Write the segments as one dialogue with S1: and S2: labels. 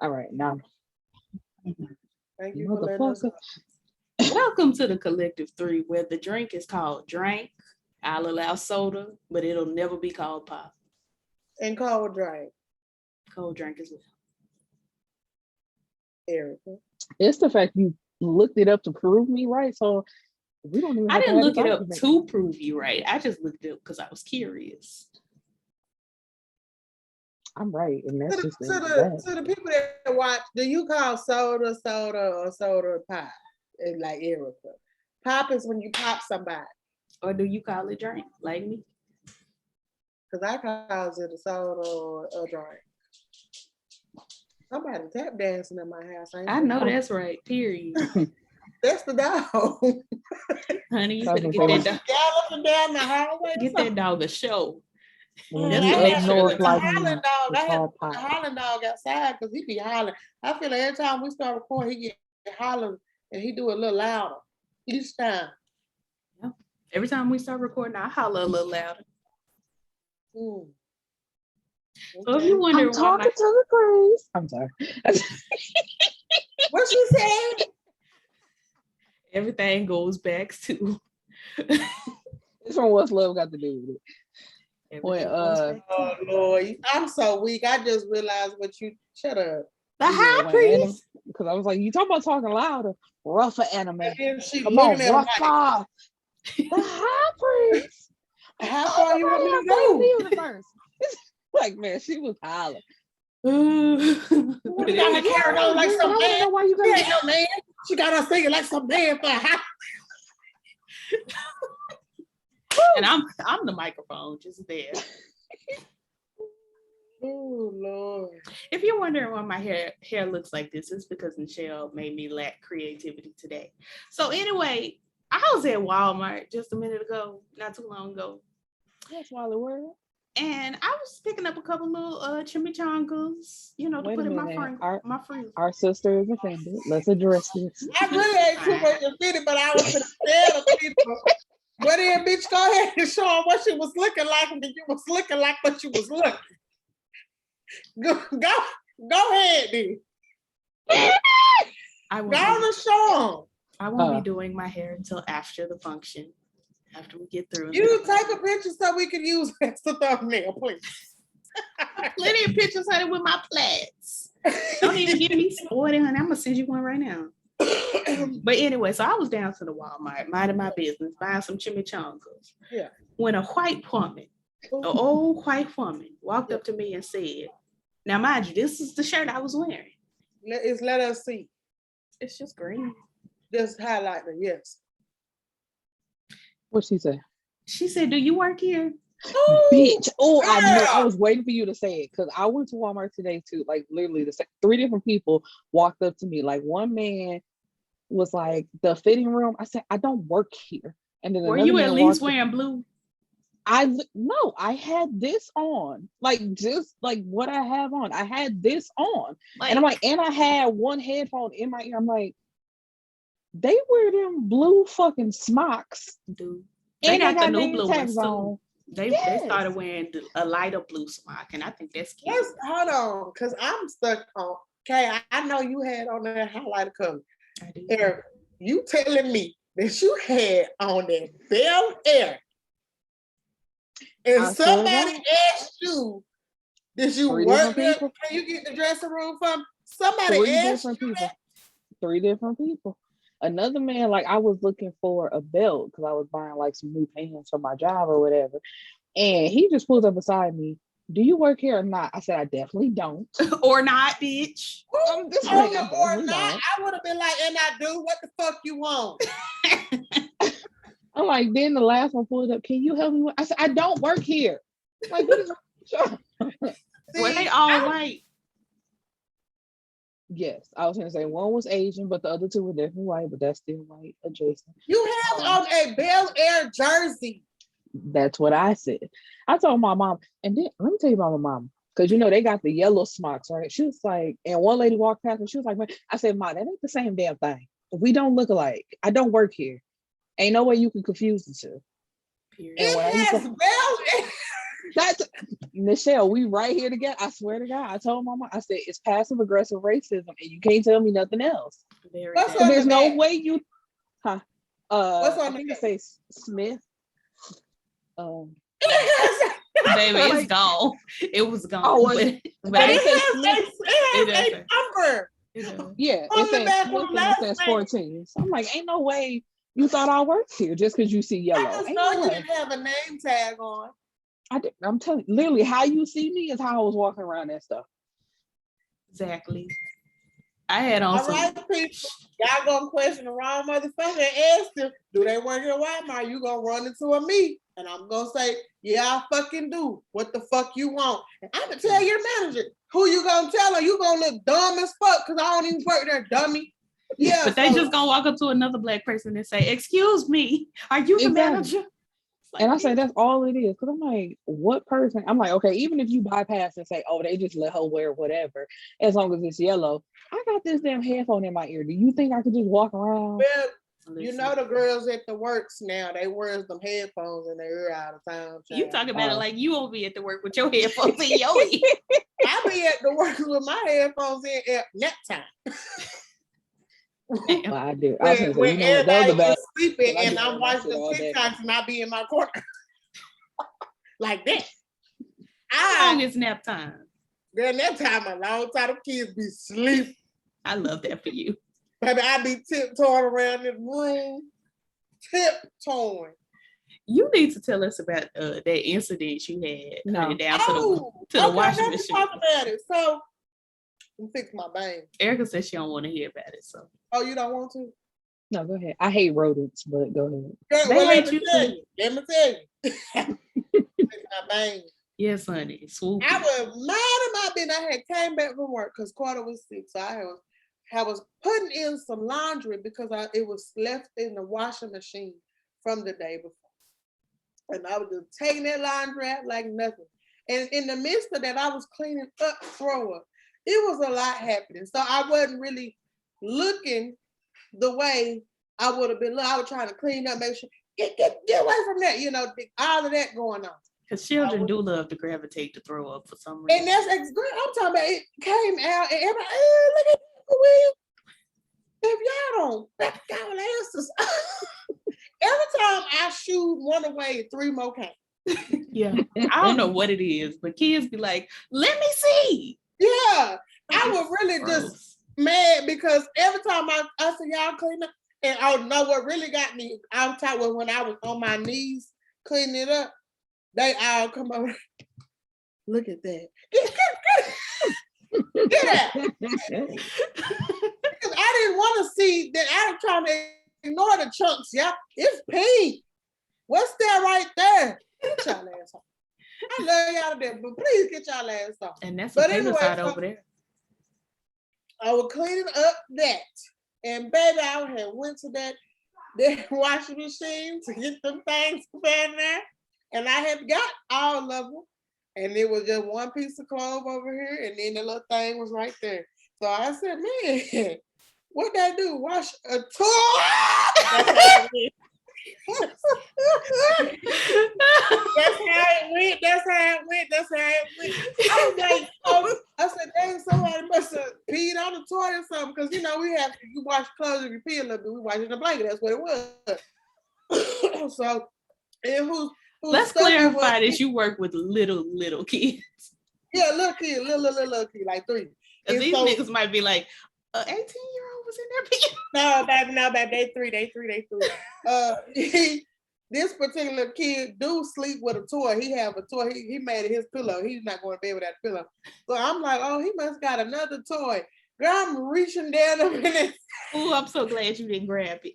S1: All right, now,
S2: Thank you for letting us.
S1: motherfucker.
S3: Welcome to the Collective Three, where the drink is called drink. I'll allow soda, but it'll never be called pop.
S2: And cold drink,
S3: Cold drink as well.
S2: Erica.
S1: It's the fact you looked it up to prove me right, so we don't even
S3: I
S1: have to
S3: didn't
S1: have
S3: look
S1: this
S3: it up
S1: argument.
S3: to prove you right. I just looked it up because I was curious.
S1: I'm right, and
S2: To
S1: that's
S2: the,
S1: just
S2: to
S1: that.
S2: the to the people that watch, do you call soda or soda pop? And like Erica, pop is when you pop somebody.
S3: Or do you call it drink like me?
S2: Cause I calls it a soda or a drink. Somebody tap dancing in my house.
S3: I know that's right. Period.
S2: That's the dog.
S3: Honey, you
S1: I was
S3: better
S1: gonna
S3: get
S1: say,
S3: that dog.
S2: Galloping down the hallway.
S3: Get that dog a show.
S1: when
S3: That's
S1: you
S3: what
S2: I
S3: they
S2: had
S3: should
S2: to
S1: ignore
S3: have
S2: put the
S1: like
S3: done.
S2: Holland dog.
S1: it's
S2: I had to
S1: all
S2: put the
S1: pop.
S2: Holland dog outside because he be hollering. I feel like every time we start recording, he get hollering and he do it a little louder each time.
S3: Yeah. Every time we start recording, I holler a little louder.
S2: Mm.
S3: So if you
S1: I'm
S3: wondering why
S1: talking to the grace. I'm sorry.
S2: What she said?
S3: everything goes back to
S1: This one, what's love got to do with it? When
S3: everything goes back
S2: Oh
S3: to
S2: Lord, I'm so weak. I just realized what you. Shut up.
S3: the high priest.
S1: Because I was like, you talking about talking louder, rougher anime.
S2: And then she
S1: Come
S2: looking
S1: on,
S2: at him
S1: rough
S2: like,
S1: off. The high priest.
S2: how far you want me to
S1: Nobody
S2: go?
S1: else in the universe. Like, man, she was hollering.
S2: What you got her carried on like
S1: I
S2: some
S1: want to
S2: man?
S1: know why you
S2: She
S1: got
S2: ain't no man. She got her singing like some man for a house.
S3: and I'm the microphone just there.
S2: Oh Lord.
S3: If you're wondering why my hair looks like this, it's because Michelle made me lack creativity today. So anyway, I was at Walmart just a minute ago, not too long ago,
S1: That's why the word.
S3: and I was picking up a couple little chimichangas, to
S1: Wait a
S3: put in
S1: minute.
S3: my freezer.
S1: Our sister is offended. Let's address this.
S2: I really ain't too much offended, but I was scared of people. But then, bitch, go ahead and show them what she was looking like, and you was looking like what you was looking. Go ahead, then.
S3: I won't,
S2: Go on and show
S3: I won't be doing my hair until after the function, after we get through.
S2: them. You take a picture so we can use it as a thumbnail, please.
S3: Plenty of pictures, honey, with my plaids. Don't even get me spoiled, honey. I'm gonna send you one right now. But anyway, so I was down to the Walmart, minding my business, buying some chimichangas.
S2: Yeah.
S3: When a white woman, an old white woman, walked up to me and said, "Now, mind you, this is the shirt I was wearing.
S2: Let us see.
S3: It's just green."
S2: Just highlight it, yes.
S1: What she said?
S3: She said, "Do you work here?"
S1: Bitch. Oh, I knew.
S2: girl.
S1: I was waiting for you to say it because I went to Walmart today too. Like literally, three different people walked up to me. Like one man was like, the fitting room. I said, I don't work here. And then
S3: Were
S1: another
S3: you at
S1: man
S3: least
S1: walked up.
S3: wearing blue?
S1: No, I had this on, like just like what I have on. I had this on, and I'm like, and I had one headphone in my ear. I'm like, they wear them blue fucking smocks,
S3: dude. They
S1: and
S3: got the new
S1: name
S3: blue
S1: tags
S3: ones
S1: on.
S3: too. They started wearing a lighter blue smock, and I think that's cute.
S2: Let's hold on, because I'm stuck on. Okay, I know you had on that highlighter cover.
S3: I do.
S2: Eric, you telling me that you had on that Bel Air, and
S1: I swear to
S2: somebody
S1: God.
S2: asked you, did you
S1: Three
S2: work
S1: different
S2: there?
S1: people.
S2: Can you get the dressing room from? Somebody
S1: Three
S2: asked
S1: different
S2: you
S1: people.
S2: that?
S1: 3 different people. Another man, like I was looking for a belt because I was buying like some new pants for my job or whatever. And he just pulled up beside me. Do you work here or not? I said, I definitely don't.
S3: Or not, bitch.
S1: I'm just
S2: Oh,
S1: like, I
S2: or
S1: definitely
S2: not?
S1: don't.
S2: I would have been like, and I do. What the fuck you want?
S1: I'm like, then the last one pulled up. Can you help me? I said, I don't work here. Like, what is wrong?
S3: Were they all white?
S1: Yes, I was gonna say one was Asian, but the other two were definitely white, but that's still white adjacent.
S2: You have on a Bel Air jersey.
S1: That's what I said. I told my mom, and then let me tell you about my mom, because they got the yellow smocks, right? She was like, and one lady walked past and she was like, I said, Ma, that ain't the same damn thing. We don't look alike. I don't work here. Ain't no way you can confuse the two.
S3: Period.
S1: And
S2: It
S1: when I used
S2: has
S1: to,
S2: Bel Air.
S1: that's Michelle, we right here together. I swear to God. I told Mama, I said it's passive aggressive racism, and you can't tell me nothing else.
S2: What's
S1: So
S2: on
S1: there's
S2: the
S1: no
S2: back?
S1: way you, huh?
S2: What's on
S1: I
S2: the
S1: think
S2: back?
S1: it says Smith.
S3: Baby, it's
S1: Like,
S3: gone. It was gone.
S1: Oh,
S3: but
S1: it
S2: It
S1: says
S2: has
S1: Smith.
S2: a number
S1: Yeah,
S2: on
S1: it
S2: the
S1: says
S2: back
S1: Smith
S2: on the
S1: and it
S2: last
S1: says
S2: name.
S1: 14. So I'm like, ain't no way you thought I worked here just because you see yellow.
S2: I just
S1: Ain't
S2: know
S1: no
S2: you
S1: way.
S2: didn't have a name tag on.
S1: I'm telling you, literally, how you see me is how I was walking around that stuff.
S3: Exactly. I had on
S2: All right, people. Y'all gonna question the wrong motherfucker and ask them, do they work at Walmart? You gonna run into a me. And I'm gonna say, yeah, I fucking do. What the fuck you want? And I'm gonna tell your manager. Who you gonna tell her? You gonna look dumb as fuck because I don't even work there, dummy. Yeah.
S3: But they just gonna walk up to another black person and say, excuse me, are you the manager? Like,
S1: and I say that's all it is. Cause I'm like, what person? I'm like, okay, even if you bypass and say, oh, they just let her wear whatever, as long as it's yellow. I got this damn headphone in my ear. Do you think I could just walk around?
S2: Well, you know the girls at the works now, they wear some headphones in their ear all the time.
S3: You talk about it like you won't be at the work with your headphones in your ear.
S2: I be at the work with my headphones in at nap time.
S1: Well, I do.
S2: When,
S1: I was gonna say,
S2: when
S1: you know what? That was
S2: everybody
S1: about
S2: is sleeping and
S1: I
S2: I'm
S1: do
S2: watching
S1: that all day.
S2: TikToks and I be in my corner. Like that.
S3: How long is nap time?
S2: Girl, nap time a long time. The kids be sleeping.
S3: I love that for you.
S2: Baby, I be tiptoeing around this room. Tiptoeing.
S3: You need to tell us about that incident you had coming down to the washing machine.
S2: Talk about it. So, I'm fixing my bang.
S3: Erica says she don't want to hear about it. So.
S2: Oh, you don't want to?
S1: No, go ahead. I hate rodents, but go ahead.
S2: Girl, well, let me tell you. Fix my bang.
S3: Yes, honey. Swoop.
S2: I was mad at my business. I had came back from work because Carter was sick. So I was putting in some laundry because it was left in the washing machine from the day before. And I was just taking that laundry out like nothing. And in the midst of that, I was cleaning up thrower. It was a lot happening. So I wasn't really looking the way I would have been. I was trying to clean up, make sure, get away from that, all of that going on.
S3: Because children do love to gravitate to throw up for some reason.
S2: And that's great. I'm talking about it came out and everybody, look at Will. If y'all don't back y'all asses. Every time I shoot one away, 3 more came.
S3: Yeah. I don't know what it is, but kids be like, let me see.
S2: Yeah. I was really just mad because every time I said, y'all clean up, and I know what really got me, I'm talking about when I was on my knees cleaning it up, they all come over. Look at that. Get out. Because I didn't want to see that. I was trying to ignore the chunks, yeah. It's pink. What's that right there? Get y'all ass off. I love y'all to death, but please get y'all ass off.
S3: And that's what anyway, side over there.
S2: I was cleaning up that. And baby, I had went to that washing machine to get them things in there. And I had got all of them. And it was just one piece of clothes over here. And then the little thing was right there. So I said, man, what'd that do? Wash a toy? That's how it went. That's how it went. I was like, oh, I said, dang, somebody must have peed on the toy or something. Because, you wash clothes if you pee a little bit. We wash in the blanket. That's what it was. So, and
S3: let's clarify that you work with little kids.
S2: Yeah, little kid, little kid, like 3.
S3: And these niggas might be like, 18-year-old was in there.
S2: No, baby, they 3. This particular kid do sleep with a toy. He have a toy. He made it his pillow. He's not going to bed with that pillow. So I'm like, oh, he must got another toy. Girl, I'm reaching down a minute.
S3: Oh, I'm so glad you didn't grab it.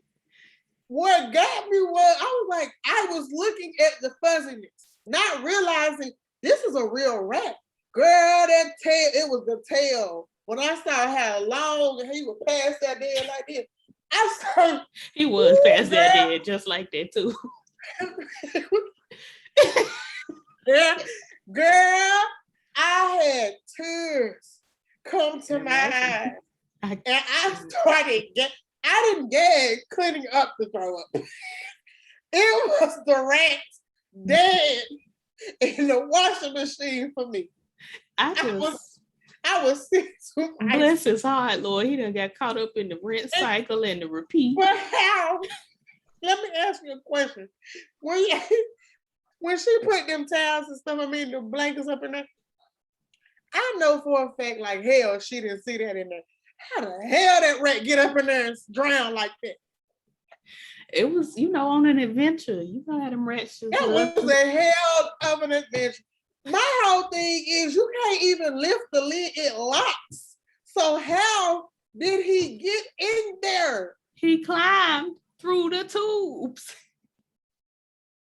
S2: What got me was, I was looking at the fuzziness, not realizing this is a real rat. Girl, that tail, it was the tail. When I saw how long he was past that dead like this, I saw
S3: he was past that dead just like that too.
S2: Girl, I had tears come to my eyes. And I started I didn't gag cleaning up the throw up. It was the rat dead in the washing machine for me. I was sick to
S3: bless his heart, Lord. He done got caught up in the rent cycle and the repeat.
S2: But how? Let me ask you a question. When she put them towels and stuff, the blankets up in there, I know for a fact, like hell, she didn't see that in there. How the hell that rat get up in there and drown like that?
S3: It was, on an adventure. You know how them rats just.
S2: That was a hell of an adventure. My whole thing is you can't even lift the lid, it locks. So how did he get in there?
S3: He climbed through the tubes,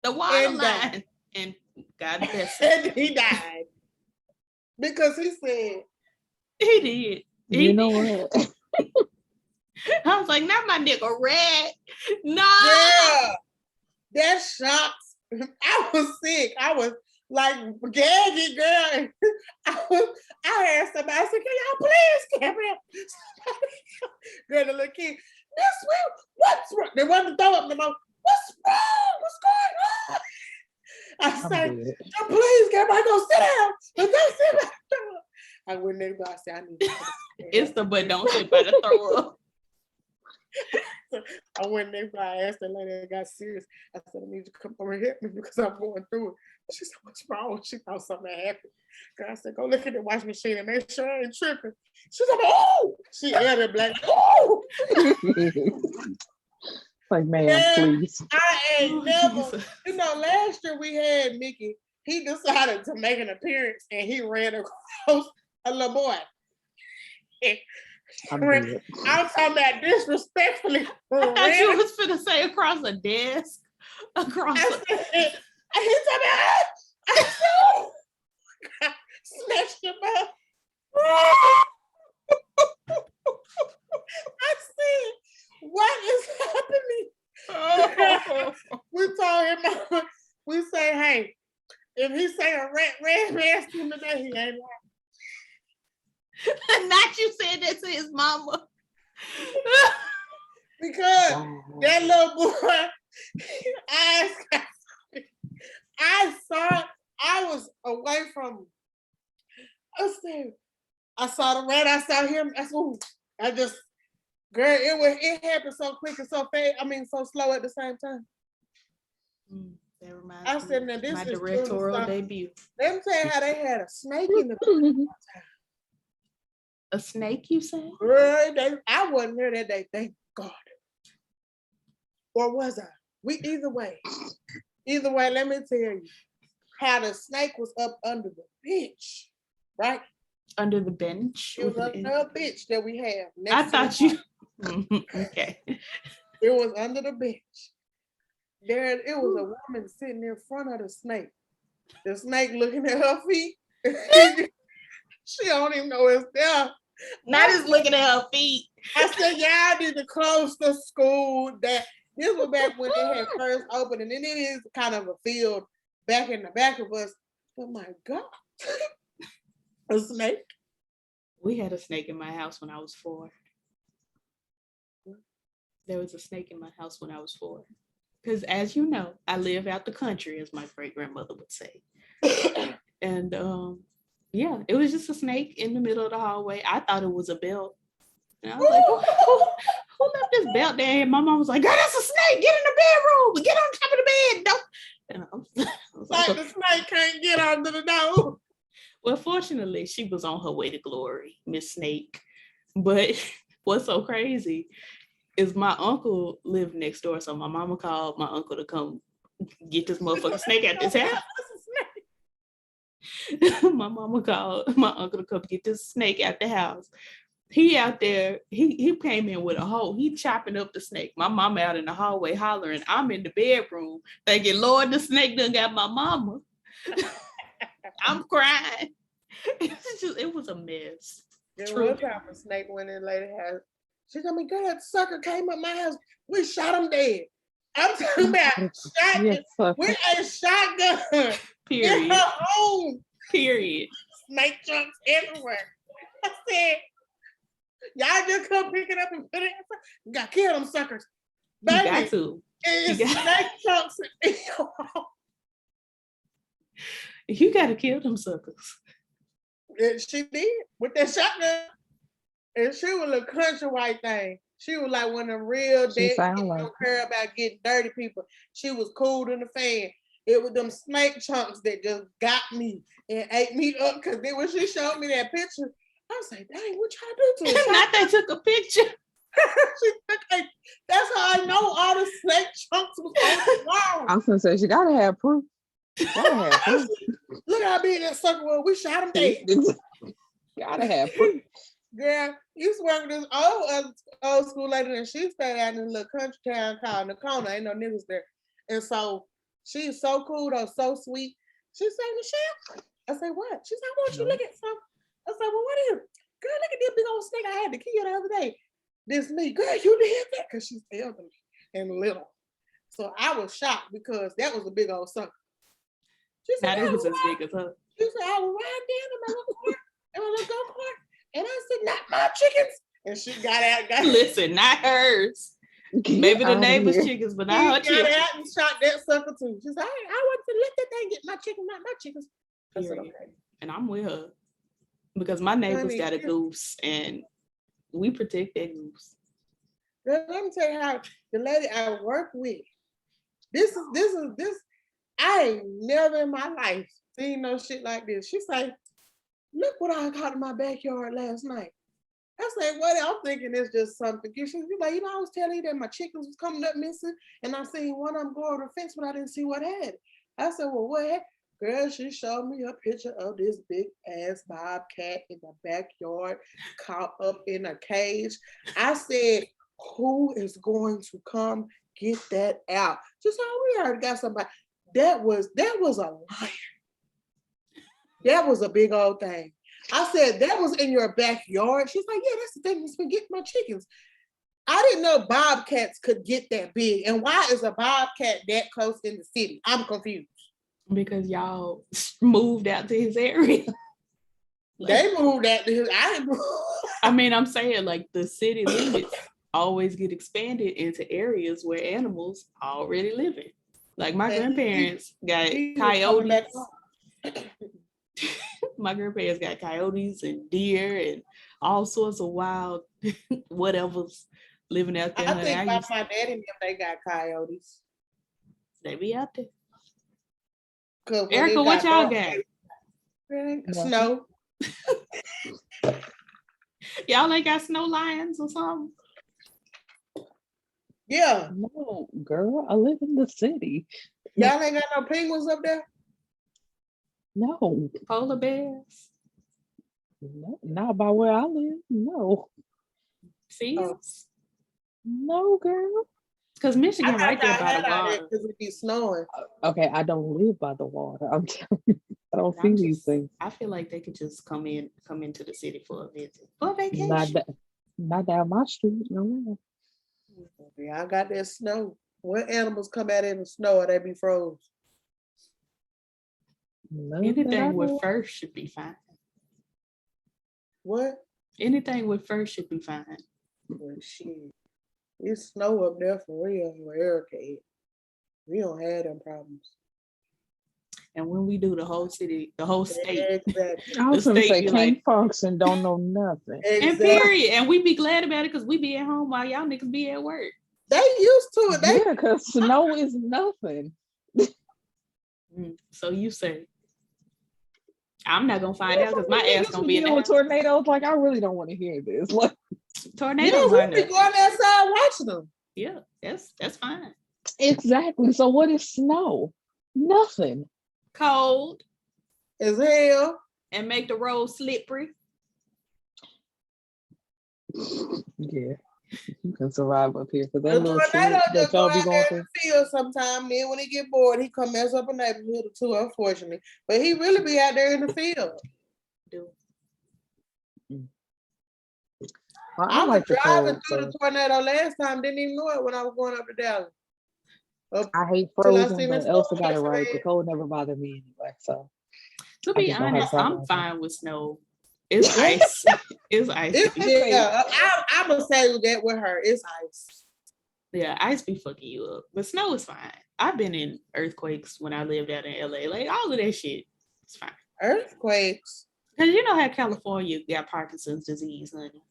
S3: the water line, and God bless him.
S2: And he died. Because he said
S3: he did.
S1: You know what?
S3: I was like, not my nigga rat. No.
S2: Yeah. That shocks. I was sick. I was like gaggy, girl. I asked somebody, I said, can y'all please come here? Girl, the little kid, Miss Will, what's wrong? They wanted to throw up in the mouth. What's wrong? What's going on? I said, please, everybody go sit down. Go sit down. I went there, I said, I need to
S3: it's the but don't sit by the throw up.
S2: I went there, I asked that lady that got serious. I said, I need you to come over and help me because I'm going through it. She said, what's wrong? She thought something had happened. I said, go look at the washing machine and make sure I ain't tripping. She said, oh! She added black, oh!
S1: Like, man, please.
S2: I ain't never, last year we had Mickey. He decided to make an appearance and he ran across a little boy. I'm talking about disrespectfully.
S3: I thought you was finna say across a desk. He told me,
S2: I said, snatched him up. I said, what is happening? We told him, we say, hey, if he say a red him today, he ain't right.
S3: Not you said that to his mama.
S2: Because that little boy, I saw it. I was away from. I saw the rat. I saw him. Girl, it happened so quick and so fast. So slow at the same time.
S3: That reminds
S2: I said, now this
S3: my
S2: is
S3: directorial debut.
S2: Let me tell you how they had a snake in the.
S3: A snake, you said?
S2: Girl, I wasn't there that day. Thank God. Or was I? Either way, let me tell you how the snake was up under the bench, right?
S3: Under the bench?
S2: It was under a bench that we have.
S3: I thought you. Okay.
S2: It was under the bench. There, it was a woman sitting in front of the snake. The snake looking at her feet. She don't even know it's there.
S3: Not just looking at her feet.
S2: I said, y'all need to close the school. This was back when they had first opened, and then it is kind of a field back in the back of us. Oh my God. A snake?
S3: We had a snake in my house when I was 4. There was a snake in my house when I was 4. Because as you know, I live out the country, as my great-grandmother would say. And yeah, it was just a snake in the middle of the hallway. I thought it was a belt. And I was like, who left this belt there? And my mom was like, girl, that's a snake. Get in the bedroom. Get on top of the bed. Don't. And I was
S2: like the snake can't get under the door.
S3: Well, fortunately, she was on her way to glory, Miss Snake. But what's so crazy is my uncle lived next door. So my mama called my uncle to come get this motherfucking snake out this house. My mama called my uncle to come get this snake out the house. He out there, he came in with a hoe. He chopping up the snake. My mama out in the hallway hollering. I'm in the bedroom thinking, Lord, the snake done got my mama. I'm crying. It was a mess.
S2: One time a snake went in lady house. She told me, girl, that sucker came up my house. We shot him dead. I'm talking about shotgun. We a shotgun.
S3: Period.
S2: In her home.
S3: Period.
S2: Snake chunks everywhere. I said, y'all just come pick it up and put it in. Got kill them suckers. Baby,
S3: you got to.
S2: It's snake chunks in your home.
S3: You gotta kill them suckers.
S2: And she did with that shotgun. And she was a country white thing. She was like one of them real dead, don't care about getting dirty people. She was cool than the fan. It was them snake chunks that just got me and ate me up. Because then when she showed me that picture, I was like, dang, what y'all do to her?
S3: Not they took a picture.
S2: That's how I know all the snake chunks was on the wall.
S1: I was gonna say she gotta have proof.
S2: Look how big that sucker was. We shot him dead.
S1: Gotta have proof.
S2: Girl, used to work with this old school lady, and she stayed out in a little country town called Nakona. Ain't no niggas there. And so she's so cool though, so sweet. She said, Michelle. I said, what? She said, I want you to look at something. I said, well, what is it? Girl, look at this big old snake I had to kill the other day. This me. Girl, you did that? Because she's elderly and little. So I was shocked because that was a big old sucker. She said,
S3: it was as big as her.
S2: She said, I was riding down in my little go-kart. And I said, not my chickens. And she got out.
S3: Listen, not hers. Maybe the neighbor's chickens, but not her chickens.
S2: She got out and shot that sucker too. She said, I want to let that thing get my chicken, not my chickens. I said, okay.
S3: And I'm with her. Because my neighbor's got a goose and we protect that goose.
S2: Let me tell you how the lady I work with, this. I ain't never in my life seen no shit like this. She say, look what I caught in my backyard last night. I say, what? I'm thinking it's just something. She's like, I was telling you that my chickens was coming up missing, and I seen one of them go over the fence, but I didn't see what had it. I said, well, what happened? Girl, she showed me a picture of this big ass bobcat in the backyard, caught up in a cage. I said, who is going to come get that out? She said, oh, we already got somebody. That was a liar. That was a big old thing. I said, that was in your backyard? She's like, yeah, that's the thing that's been getting my chickens. I didn't know bobcats could get that big. And why is a bobcat that close in the city? I'm confused.
S3: Because y'all moved out to his area.
S2: They moved out to his.
S3: I mean, I'm saying like the city limits always get expanded into areas where animals already living. Like my grandparents got coyotes. My grandparents got coyotes and deer and all sorts of wild whatever's living out there.
S2: I think my daddy and them, they got coyotes.
S3: They be out there.
S2: Erica,
S3: what y'all got?
S2: Snow.
S3: Y'all ain't got snow lions or something?
S2: Yeah.
S1: No, girl, I live in the city.
S2: Y'all ain't got no penguins up there?
S1: No.
S3: Polar bears?
S1: No, not by where I live. No.
S3: Seals?
S1: No, girl.
S3: Because Michigan right there by the water.
S2: Because it be snowing.
S1: Okay, I don't live by the water. I'm telling you, I don't see these things.
S3: I feel like they could just come into the city for a visit. For a vacation.
S1: Not down my street, no.
S2: Yeah, I got that snow. What animals come out in the snow or they be froze?
S3: Anything with fur should be fine.
S2: What?
S3: Anything with fur should be fine.
S2: Well, shit. It's snow up there for real where Erica. We don't have them problems.
S3: And when we do the whole city, the whole state.
S2: Exactly.
S1: I was gonna say can't function, don't know nothing.
S2: Exactly.
S3: And period. And we be glad about it because we be at home while y'all niggas be at work.
S2: They used to it.
S1: Yeah, because snow is nothing.
S3: So you say. I'm not gonna find out because my ass gonna be in
S1: the tornadoes. Like I really don't want to hear this. Like
S3: tornadoes.
S2: Yeah, we be going outside watching them.
S3: Yeah, that's fine.
S1: Exactly. So what is snow? Nothing.
S3: Cold
S2: as hell
S3: and make the road slippery.
S1: Yeah, you can survive up here for that
S2: the
S1: little
S2: tornado
S1: that y'all be going through.
S2: Field sometime. Then when he get bored, he come mess up a neighborhood or two, unfortunately. But he really be out there in the field. I was driving through the tornado last time. Didn't even know it when I was going up to Dallas.
S1: I hate frozen, but Elsa got it right. The cold never bothered me anyway. So
S3: to be honest, I'm fine with snow. It's ice. It's ice.
S2: Yeah, I'm gonna say that with her. It's ice.
S3: Yeah, ice be fucking you up, but snow is fine. I've been in earthquakes when I lived out in LA. Like all of that shit, it's fine.
S2: Earthquakes.
S3: Cause you know how California got Parkinson's disease, honey.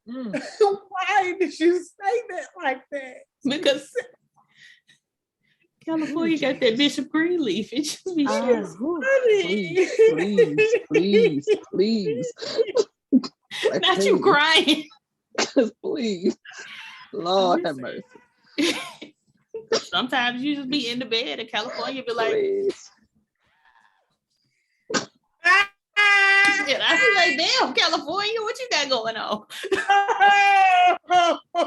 S2: Why did you say that like that?
S3: Because California got that Bishop Greenleaf. It just be shit.
S1: Please.
S3: Not you crying.
S1: Please. Lord have mercy.
S3: Sometimes you just be in the bed and California be like,
S1: please.
S3: And I be like, damn, California, what you got going on?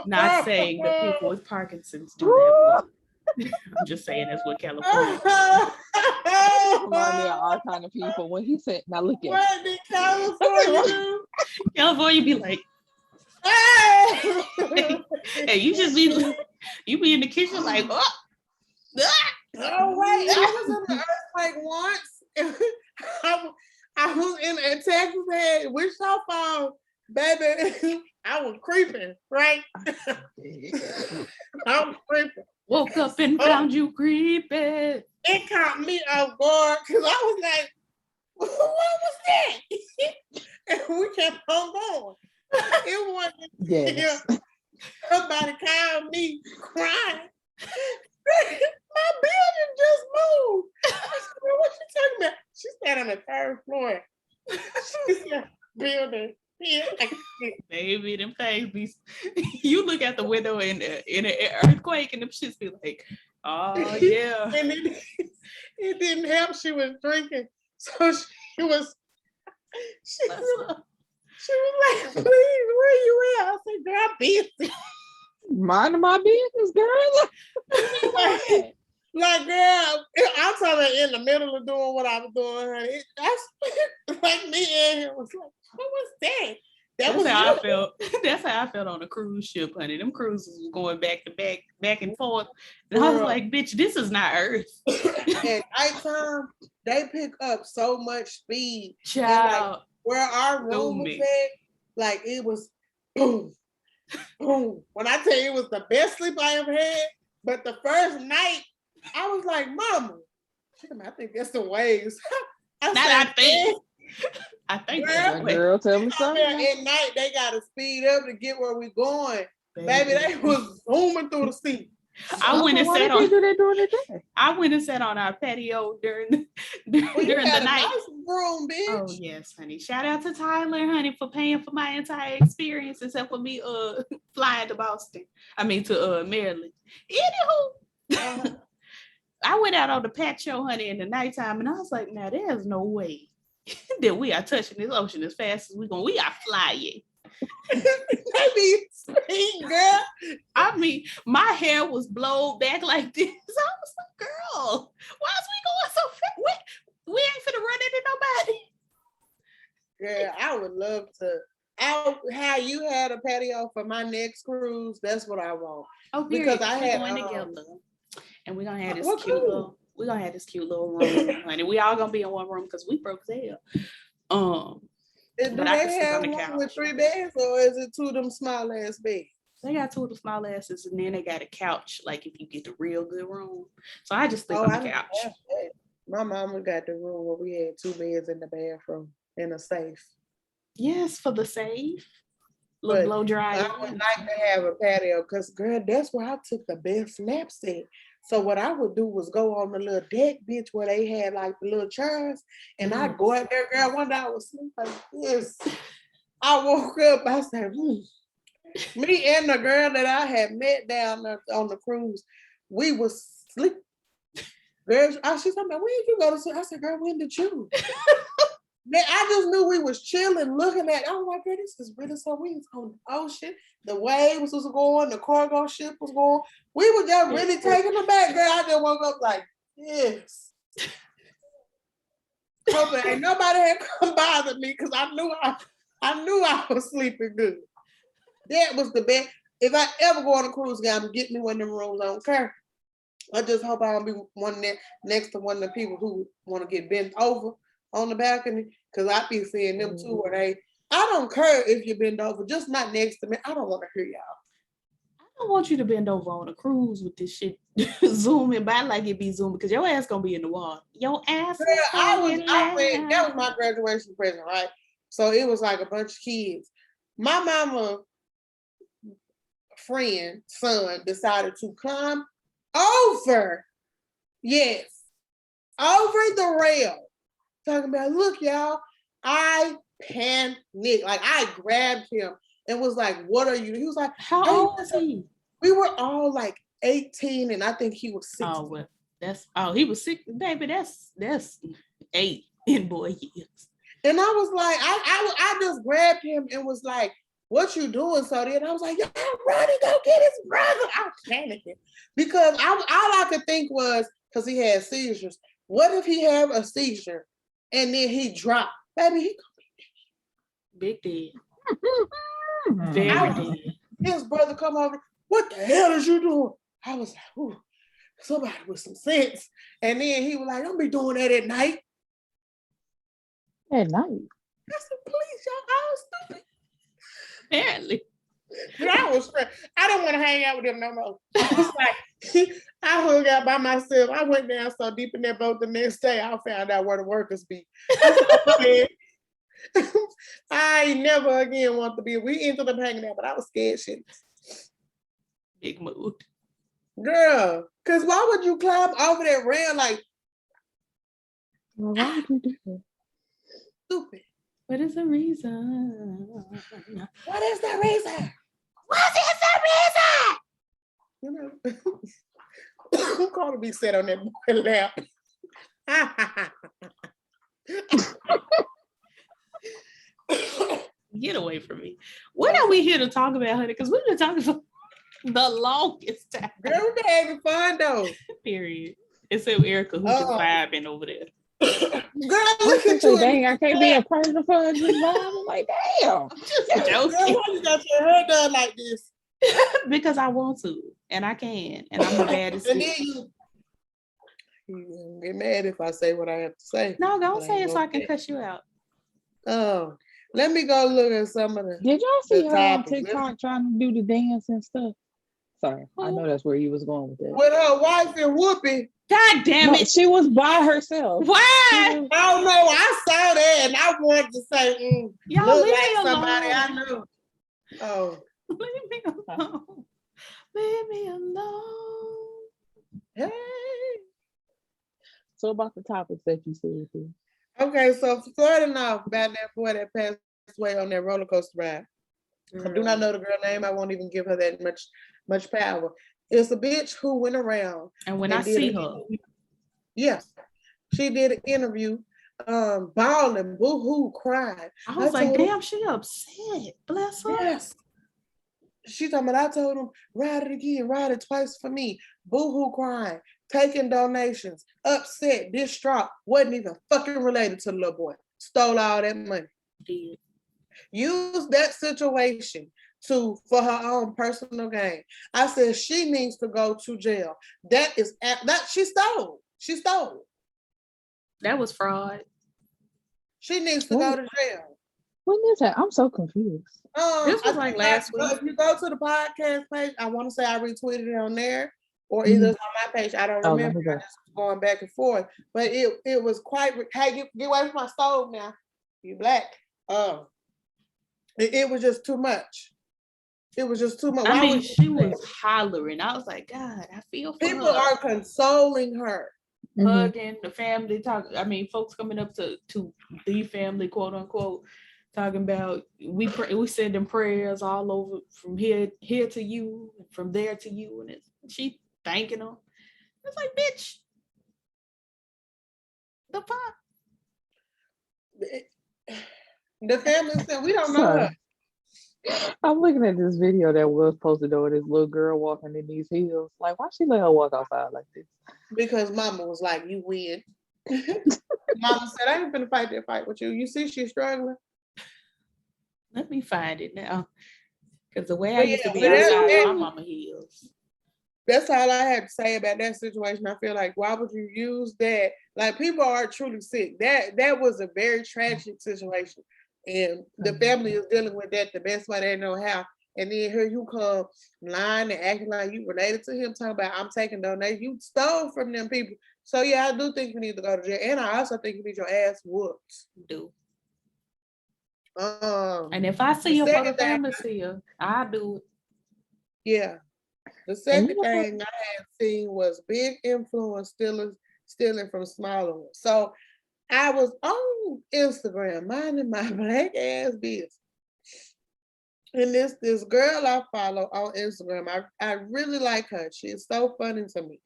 S3: Not saying that people with Parkinson's do that. I'm just saying that's what California
S1: Remind me of our kind of people. When he said, now look at
S2: what did California do?
S3: California be like, hey, you just be in the kitchen like, oh
S2: wait, I was in the earthquake once. I was in Texas head, Wichita Falls, baby. I was creeping, right? I was creeping.
S3: Woke up and found you creeping.
S2: It caught me off guard because I was like, what was that? And we kept on going. It wasn't.
S1: Yes.
S2: Somebody called me crying. My building just moved. I said, well, what you talking about? She said on the third floor. She said, building.
S3: Baby, them things be. You look out the window in an earthquake, and them shits be like, oh yeah.
S2: And it didn't help. She was drinking, so she was like, please, where you at? I said, girl, I'm busy.
S1: Minding my business, girl.
S2: Like, girl, I'm talking about in the middle of doing what I was doing, honey. That's like me and him was like, what was that?
S3: That's how I felt. That's how I felt on a cruise ship, honey. Them cruises was going back to back, back and forth. And I was like, bitch, this is not Earth.
S2: At nighttime, they pick up so much speed.
S3: Child.
S2: Like, where our room was at, like it was boom, boom. When I tell you it was the best sleep I ever had, but the first night, I was like, Mama, I think that's the waves. I think
S3: that's
S1: girl, tell me something.
S2: At night, they got to speed up to get where we're going. Baby, they was zooming through the sea.
S3: I went and sat on our patio during the night.
S2: Nice room, bitch.
S3: Oh yes, honey. Shout out to Tyler, honey, for paying for my entire experience, except for me flying to Boston. I mean to Maryland. Anywho, I went out on the patio, honey, in the nighttime, and I was like, now there's no way that we are touching this ocean as fast as we are flying.
S2: Baby, girl.
S3: I mean, my hair was blown back like this. I was like, girl, why is we going so fast? We ain't finna run into nobody.
S2: Girl, I would love to. How you had a patio for my next cruise, that's what I want.
S3: Oh,
S2: because I had
S3: going together. And we're gonna have this cute little room, honey. We all gonna be in one room because we broke as hell.
S2: Do they have one with 3 beds, or is it 2 of them small ass beds?
S3: They got 2 of the small asses, and then they got a couch, like if you get the real good room. So I just sleep on the couch.
S2: My mama got the room where we had 2 beds in the bathroom and a safe.
S3: Yes, for the safe. Little blow dry.
S2: I would like to have a patio because, girl, that's where I took the best naps at. So what I would do was go on the little deck, bitch, where they had like the little chairs, and I'd go out there, girl. One day I was sleeping like this. I woke up, I said, Me and the girl that I had met down there on the cruise, we was sleep. Girl, she told me, when did you go to sleep? I said, girl, when did you? I just knew we was chilling, looking at. I was like, girl, this is really so. We was on the ocean. The waves was going. The cargo ship was going. We were just really taking them back, girl. I just woke up like, yes. Hoping ain't nobody had come bother me because I knew I was sleeping good. That was the best. If I ever go on a cruise, guy, get me one of them rooms. I don't care. I just hope I don't be one there next to one of the people who want to get bent over on the balcony, because I be seeing them too where I don't care if you bend over, just not next to me. I don't want to hear y'all.
S3: don't want you to bend over on a cruise with this shit zooming by like it be zooming because your ass gonna be in the water. Your ass
S2: Girl,
S3: is gonna get
S2: that was my graduation present, right? So it was like a bunch of kids. My mama friend, son, decided to come over, yes, over the rail. Talking about, look, y'all, I panicked. Like, I grabbed him and was like, what are you? He was like,
S3: how old was he?
S2: We were all like 18 and I think he was 16.
S3: Oh, well, he was 6, baby, that's 8 in boy years.
S2: And I was like, I just grabbed him and was like, what you doing, Sody? And I was like, y'all run and go get his brother. I was panicking because all I could think was, because he had seizures, what if he had a seizure and then he dropped? Baby, he
S3: big deal. Very deal.
S2: His brother come over, what the hell is you doing? I was like, ooh, somebody with some sense. And then he was like, don't be doing that at night.
S1: At night?
S2: I said, please, y'all, I was stupid.
S3: Apparently.
S2: I was stressed. I didn't want to hang out with them no more. I was like, I hung out by myself. I went down so deep in that boat the next day, I found out where the workers be. I never again want to be. We ended up hanging out, but I was scared shit.
S3: Big mood.
S2: Girl, because why would you climb over that rail like?
S1: Well, why would you do that?
S2: Stupid.
S3: What is the reason?
S2: What is the reason?
S3: What is the reason?
S2: You know, Carter be set on that boy lap.
S3: Get away from me. What are we here to talk about, honey? Because we've been talking for the longest time.
S2: Girl, we've been having fun though.
S3: Period. Except Erica, who's just vibing over there.
S2: Girl, look at you.
S1: Dang, I can't be a part of the fun. Just vibing like, damn.
S3: Just joking.
S2: Girl, why you got your hair done like this?
S3: Because I want to, and I can, and I'm the baddest.
S2: And then you get mad if I say what I have to say.
S3: No, don't say it so I can cuss you out.
S2: Oh, let me go look at some of the.
S1: Did y'all see her on TikTok trying to do the dance and stuff? Sorry, I know that's where you was going with that.
S2: With her wife and Whoopi.
S3: God damn it.
S1: She was by herself.
S3: Why?
S2: I don't know. I saw that and I wanted to say,
S3: y'all
S2: look
S3: leave
S2: like
S3: me
S2: somebody
S3: alone.
S2: I know. Oh.
S3: Leave me alone. Leave me alone.
S2: Hey.
S1: So about the topics that you said.
S2: Okay, so starting off about that boy that passed away on that roller coaster ride. I do not know the girl name. I won't even give her that much power. It's a bitch who went around.
S3: And when I see her.
S2: Yes. She did an interview, bawling, boo-hoo, cried.
S3: I was like, damn, she upset. Bless her.
S2: Yes. She told me, I told him, ride it again, ride it twice for me. Boo-hoo crying, taking donations, upset, distraught, wasn't even fucking related to the little boy. Stole all that money.
S3: Did.
S2: Use that situation for her own personal gain. I said she needs to go to jail. That she stole. She stole.
S3: That was fraud.
S2: She needs to go to jail.
S1: When is that? I'm so confused.
S3: This was like last week.
S2: If you go to the podcast page, I want to say I retweeted it on there, or either it's on my page. I don't remember. I just was going back and forth, but it was quite. Hey, get away from my stove now. You black. It was just too much. It was just too much.
S3: I mean, she was hollering. I was like, God, I feel for
S2: people
S3: her.
S2: are consoling her.
S3: Hugging the family, folks coming up to the family, quote unquote, talking about we sending prayers all over from here to you, from there to you, and she thanking them. It's like, bitch, the fuck.
S2: The family said we don't know her.
S1: I'm looking at this video that was posted over this little girl walking in these heels. Like, why she let her walk outside like this?
S2: Because mama was like, you win. Mama said, I ain't gonna fight that fight with you. You see she's struggling.
S3: Let me find it now. Because the way I used to be outside my mama heels.
S2: That's all I had to say about that situation. I feel like, why would you use that? Like, people are truly sick. That was a very tragic situation. And the family is dealing with that the best way they know how. and then here you come lying and acting like you related to him, talking about I'm taking donations. You stole from them people. So yeah, I do think you need to go to jail, and I also think you need your ass whooped.
S3: Do. And if I see you for the family seal, I'll do it.
S2: Yeah. The second thing I had seen was big influence stealing from smaller ones. So I was on Instagram minding my black ass business. And this girl I follow on Instagram, I really like her. She's so funny to me.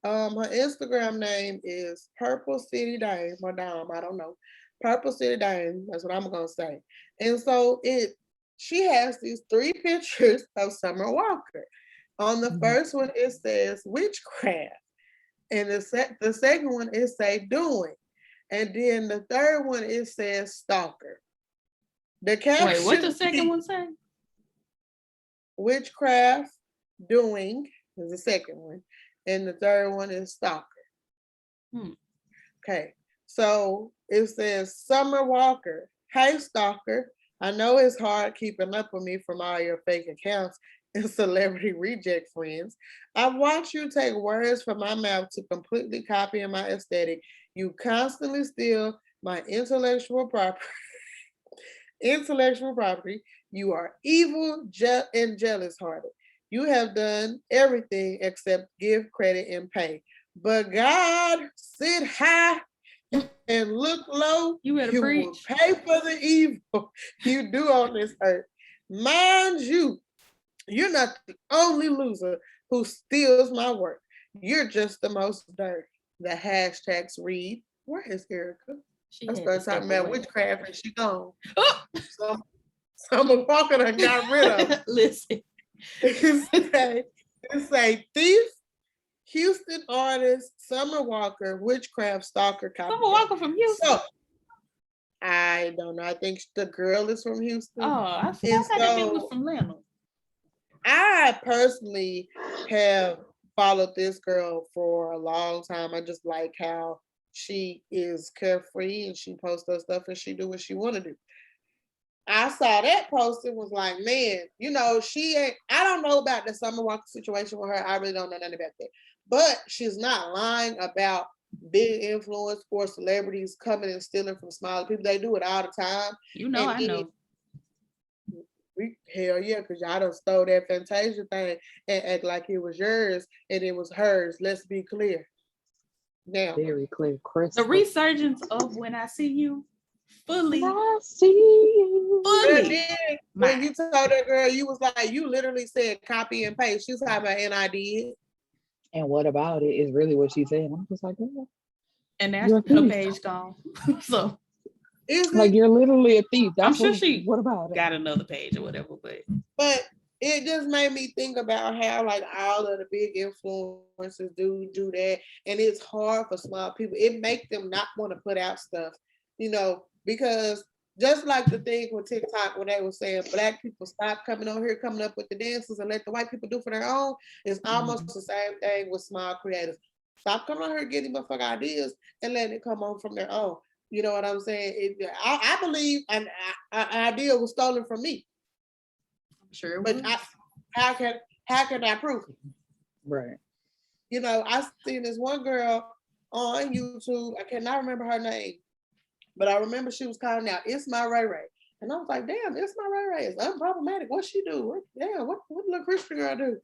S2: Her Instagram name is Purple City Dame or Dame, I don't know. Purple City Dame, that's what I'm gonna say. And so she has these 3 pictures of Summer Walker. On the first one, it says witchcraft. And the second one, it say doing. And then the third one, it says stalker. The caption,
S3: wait, what the second one say?
S2: Witchcraft, doing is the second one. And the third one is stalker. Okay. So it says Summer Walker. Hey, stalker. I know it's hard keeping up with me from all your fake accounts and celebrity reject friends. I've watched you take words from my mouth to completely copy my aesthetic. You constantly steal my intellectual property. You are evil and jealous-hearted. You have done everything except give credit and pay. But God, sit high and look low.
S3: You better preach.
S2: Will pay for the evil you do on this earth. Mind you, you're not the only loser who steals my work. You're just the most dirty. The hashtags read, where is Erica? I started talking about witchcraft and she gone. So Summer Walker done got rid of it.
S3: Listen.
S2: It say thief, Houston artist, Summer Walker, witchcraft stalker.
S3: Summer Walker from Houston. So,
S2: I don't know. I think the girl is from Houston.
S3: Oh, I thought it was from Atlanta.
S2: I personally have followed this girl for a long time. I just like how she is carefree and she posts her stuff and she do what she want to do. I saw that post and was like, man, you know, I don't know about the Summer Walker situation with her. I really don't know nothing about that. But she's not lying about big influence or celebrities coming and stealing from smaller people. They do it all the time.
S3: You know, I know.
S2: Hell yeah, because y'all done stole that Fantasia thing and act like it was yours and it was hers. Let's be clear. Now,
S1: very clear, Chris.
S3: The resurgence of When I See You, fully.
S1: I see you.
S3: Fully.
S2: When you told that girl, you was like, you literally said copy and paste. She was talking about, and I did.
S1: And what about it is really what she said. I'm just like, oh.
S3: And that's her page gone. So.
S1: Like you're literally a thief.
S3: I'm sure she
S1: what about it?
S3: Got another page or whatever,
S2: but it just made me think about how like all of the big influencers do that, and it's hard for small people. It makes them not want to put out stuff, you know, because just like the thing with TikTok when they were saying black people stop coming on here, coming up with the dances and let the white people do for their own, it's almost the same thing with small creators. Stop coming on here getting motherfucking ideas and letting it come on from their own. You know what I'm saying? I believe an idea was stolen from me.
S3: Sure,
S2: but how can I prove it?
S1: Right.
S2: You know, I seen this one girl on YouTube. I cannot remember her name, but I remember she was calling out "It's My Ray Ray," and I was like, "Damn, It's My Ray Ray is unproblematic. What she do? What little Christian girl do?"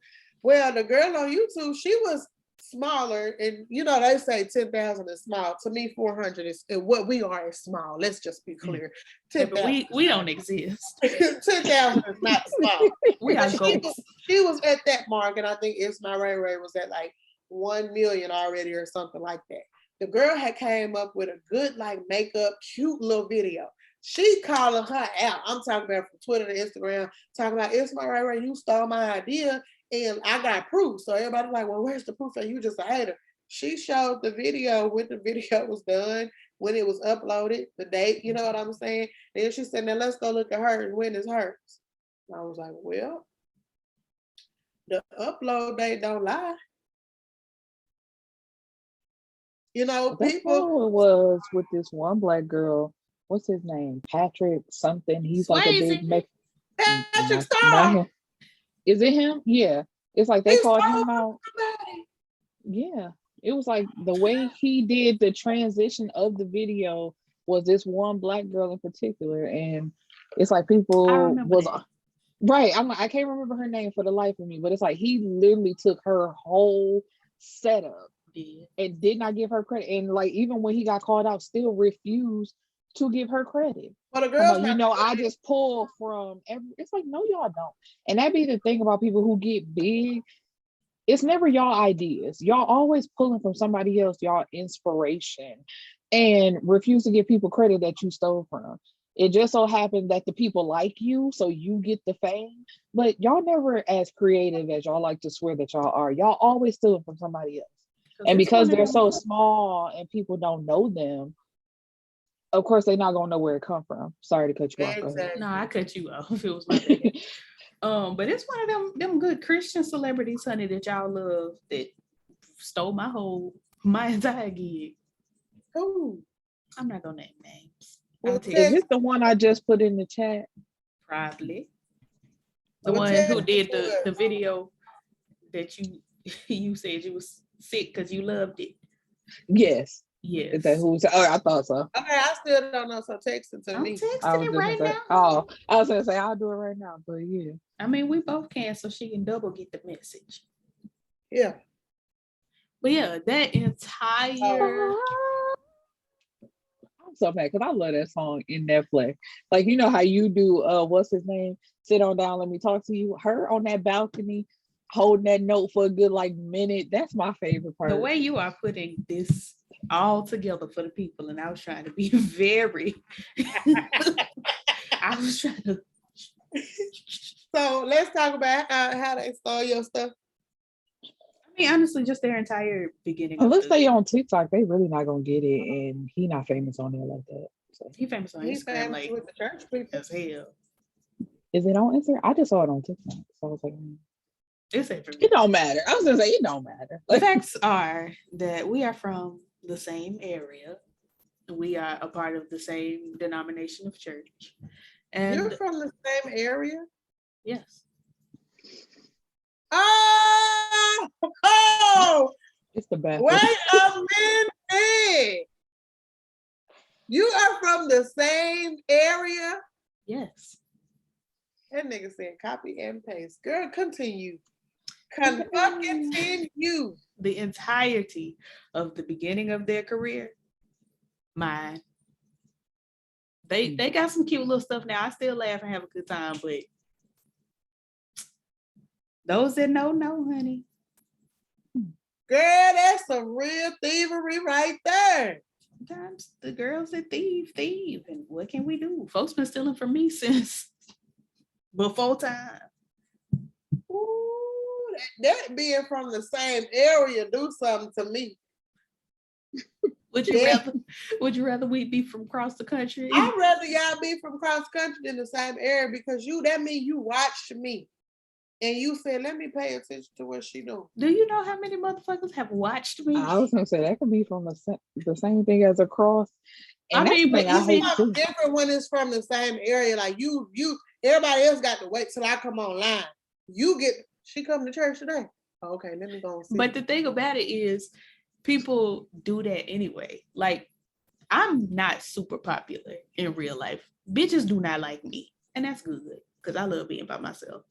S2: Well, the girl on YouTube, she was smaller, and you know they say 10,000 is small. To me, 400 is what we are is small. Let's just be clear.
S3: 10,000. We don't exist.
S2: 10,000 is not small.
S3: We are ghosts.
S2: She was at that mark, and I think It's My Ray Ray was at like 1 million already or something like that. The girl had came up with a good like makeup, cute little video. She calling her out. I'm talking about from Twitter to Instagram, talking about It's My Ray Ray, you stole my idea. And I got proof. So everybody's like, well, where's the proof that you just a hater? She showed the video when the video was done, when it was uploaded, the date, you know what I'm saying? And she said, now let's go look at hers. When is hers? And I was like, well, the upload date don't lie. You know,
S1: that's people. It was with this one black girl. What's his name? Patrick something. He's
S3: Swayze.
S1: Like a big
S2: Patrick Star.
S1: Is it him? Yeah. It's like they
S2: He
S1: called
S2: stole
S1: him
S2: from
S1: out.
S2: somebody.
S1: Yeah. It was like the way he did the transition of the video was this one black girl in particular. And it's like
S3: I
S1: people
S3: remember
S1: was
S3: that.
S1: right. I'm like, I can't remember her name for the life of me, but it's like he literally took her whole setup
S3: Yeah.
S1: and did not give her credit. And like even when he got called out, still refused to give her credit.
S2: Well, the
S1: I'm
S2: girl's
S1: like,
S2: not
S1: I just pull from every. It's like, no, y'all don't. And that be the thing about people who get big. It's never y'all ideas. Y'all always pulling from somebody else, y'all inspiration, and refuse to give people credit that you stole from. It just so happened that the people like you, so you get the fame. But y'all never as creative as y'all like to swear that y'all are. Y'all always stealing from somebody else. And
S3: It's
S1: because
S3: one of
S1: they're
S3: them.
S1: so small and people don't know them, of course they're not gonna know where it come from. Sorry to cut you off. Go ahead.
S3: No, I cut you off. It was my bad. But it's one of them good Christian celebrities, honey, that y'all love that stole my entire gig.
S2: Who?
S3: I'm not gonna name names.
S2: Well,
S1: Is this the one I just put in the chat?
S3: Probably. The
S2: Well,
S3: one
S2: Ted
S3: who did
S2: was
S3: the video that you said you was sick because you loved it.
S1: Yes.
S3: Yes.
S1: Is that who's? Oh, I thought so.
S2: Okay, I still don't know. So text it to
S3: I'm
S2: me.
S3: texting it right now.
S1: Oh, I was gonna say I'll do it right now, but yeah.
S3: I mean, we both can, so she can double get the message.
S2: Yeah.
S3: But yeah, that entire.
S1: I'm so mad because I love that song in Netflix. Like you know how you do what's his name? Sit on down, let me talk to you. Her on that balcony holding that note for a good like minute. That's my favorite part.
S3: The way you are putting this all together for the people, and I was trying to be very I was trying to.
S2: So let's talk about how they stole your stuff.
S3: I mean, honestly, just their entire beginning.
S1: Unless they on TikTok, they really not gonna get it, and he not famous on there like that. So.
S3: He famous on
S2: He's
S3: Instagram,
S2: famous
S3: like
S2: with the church people.
S3: as hell.
S1: Is it on Instagram? I just saw it on TikTok, so I was like,
S3: It's everywhere.
S1: it don't matter. I was gonna say it don't matter.
S3: The facts are that we are from the same area. We are a part of the same denomination of church. And
S2: you're from the same area?
S3: Yes.
S2: Oh,
S1: it's the best.
S2: Wait a minute. You are from the same area?
S3: Yes.
S2: That nigga said copy and paste. Girl, continue. Continue.
S3: The entirety of the beginning of their career, mine. They got some cute little stuff now. I still laugh and have a good time, but those that know, honey.
S2: Girl, that's some real thievery right there.
S3: Sometimes the girls that thieve. And what can we do? Folks been stealing from me since before time.
S2: Ooh, that being from the same area do something to me.
S3: Would you rather we be from across the country?
S2: I'd rather y'all be from across the country than the same area because that means you watched me. And you said, let me pay attention to what she doing.
S3: Do you know how many motherfuckers have watched me?
S1: I was gonna say that could be from the same thing as across. And
S2: I mean,
S1: but
S2: you see how different when it's from the same area. Like you, everybody else got to wait till I come online. She come to church today. Okay, let me go and see.
S3: But the thing about it is, people do that anyway. Like, I'm not super popular in real life. Bitches do not like me, and that's good because I love being by myself.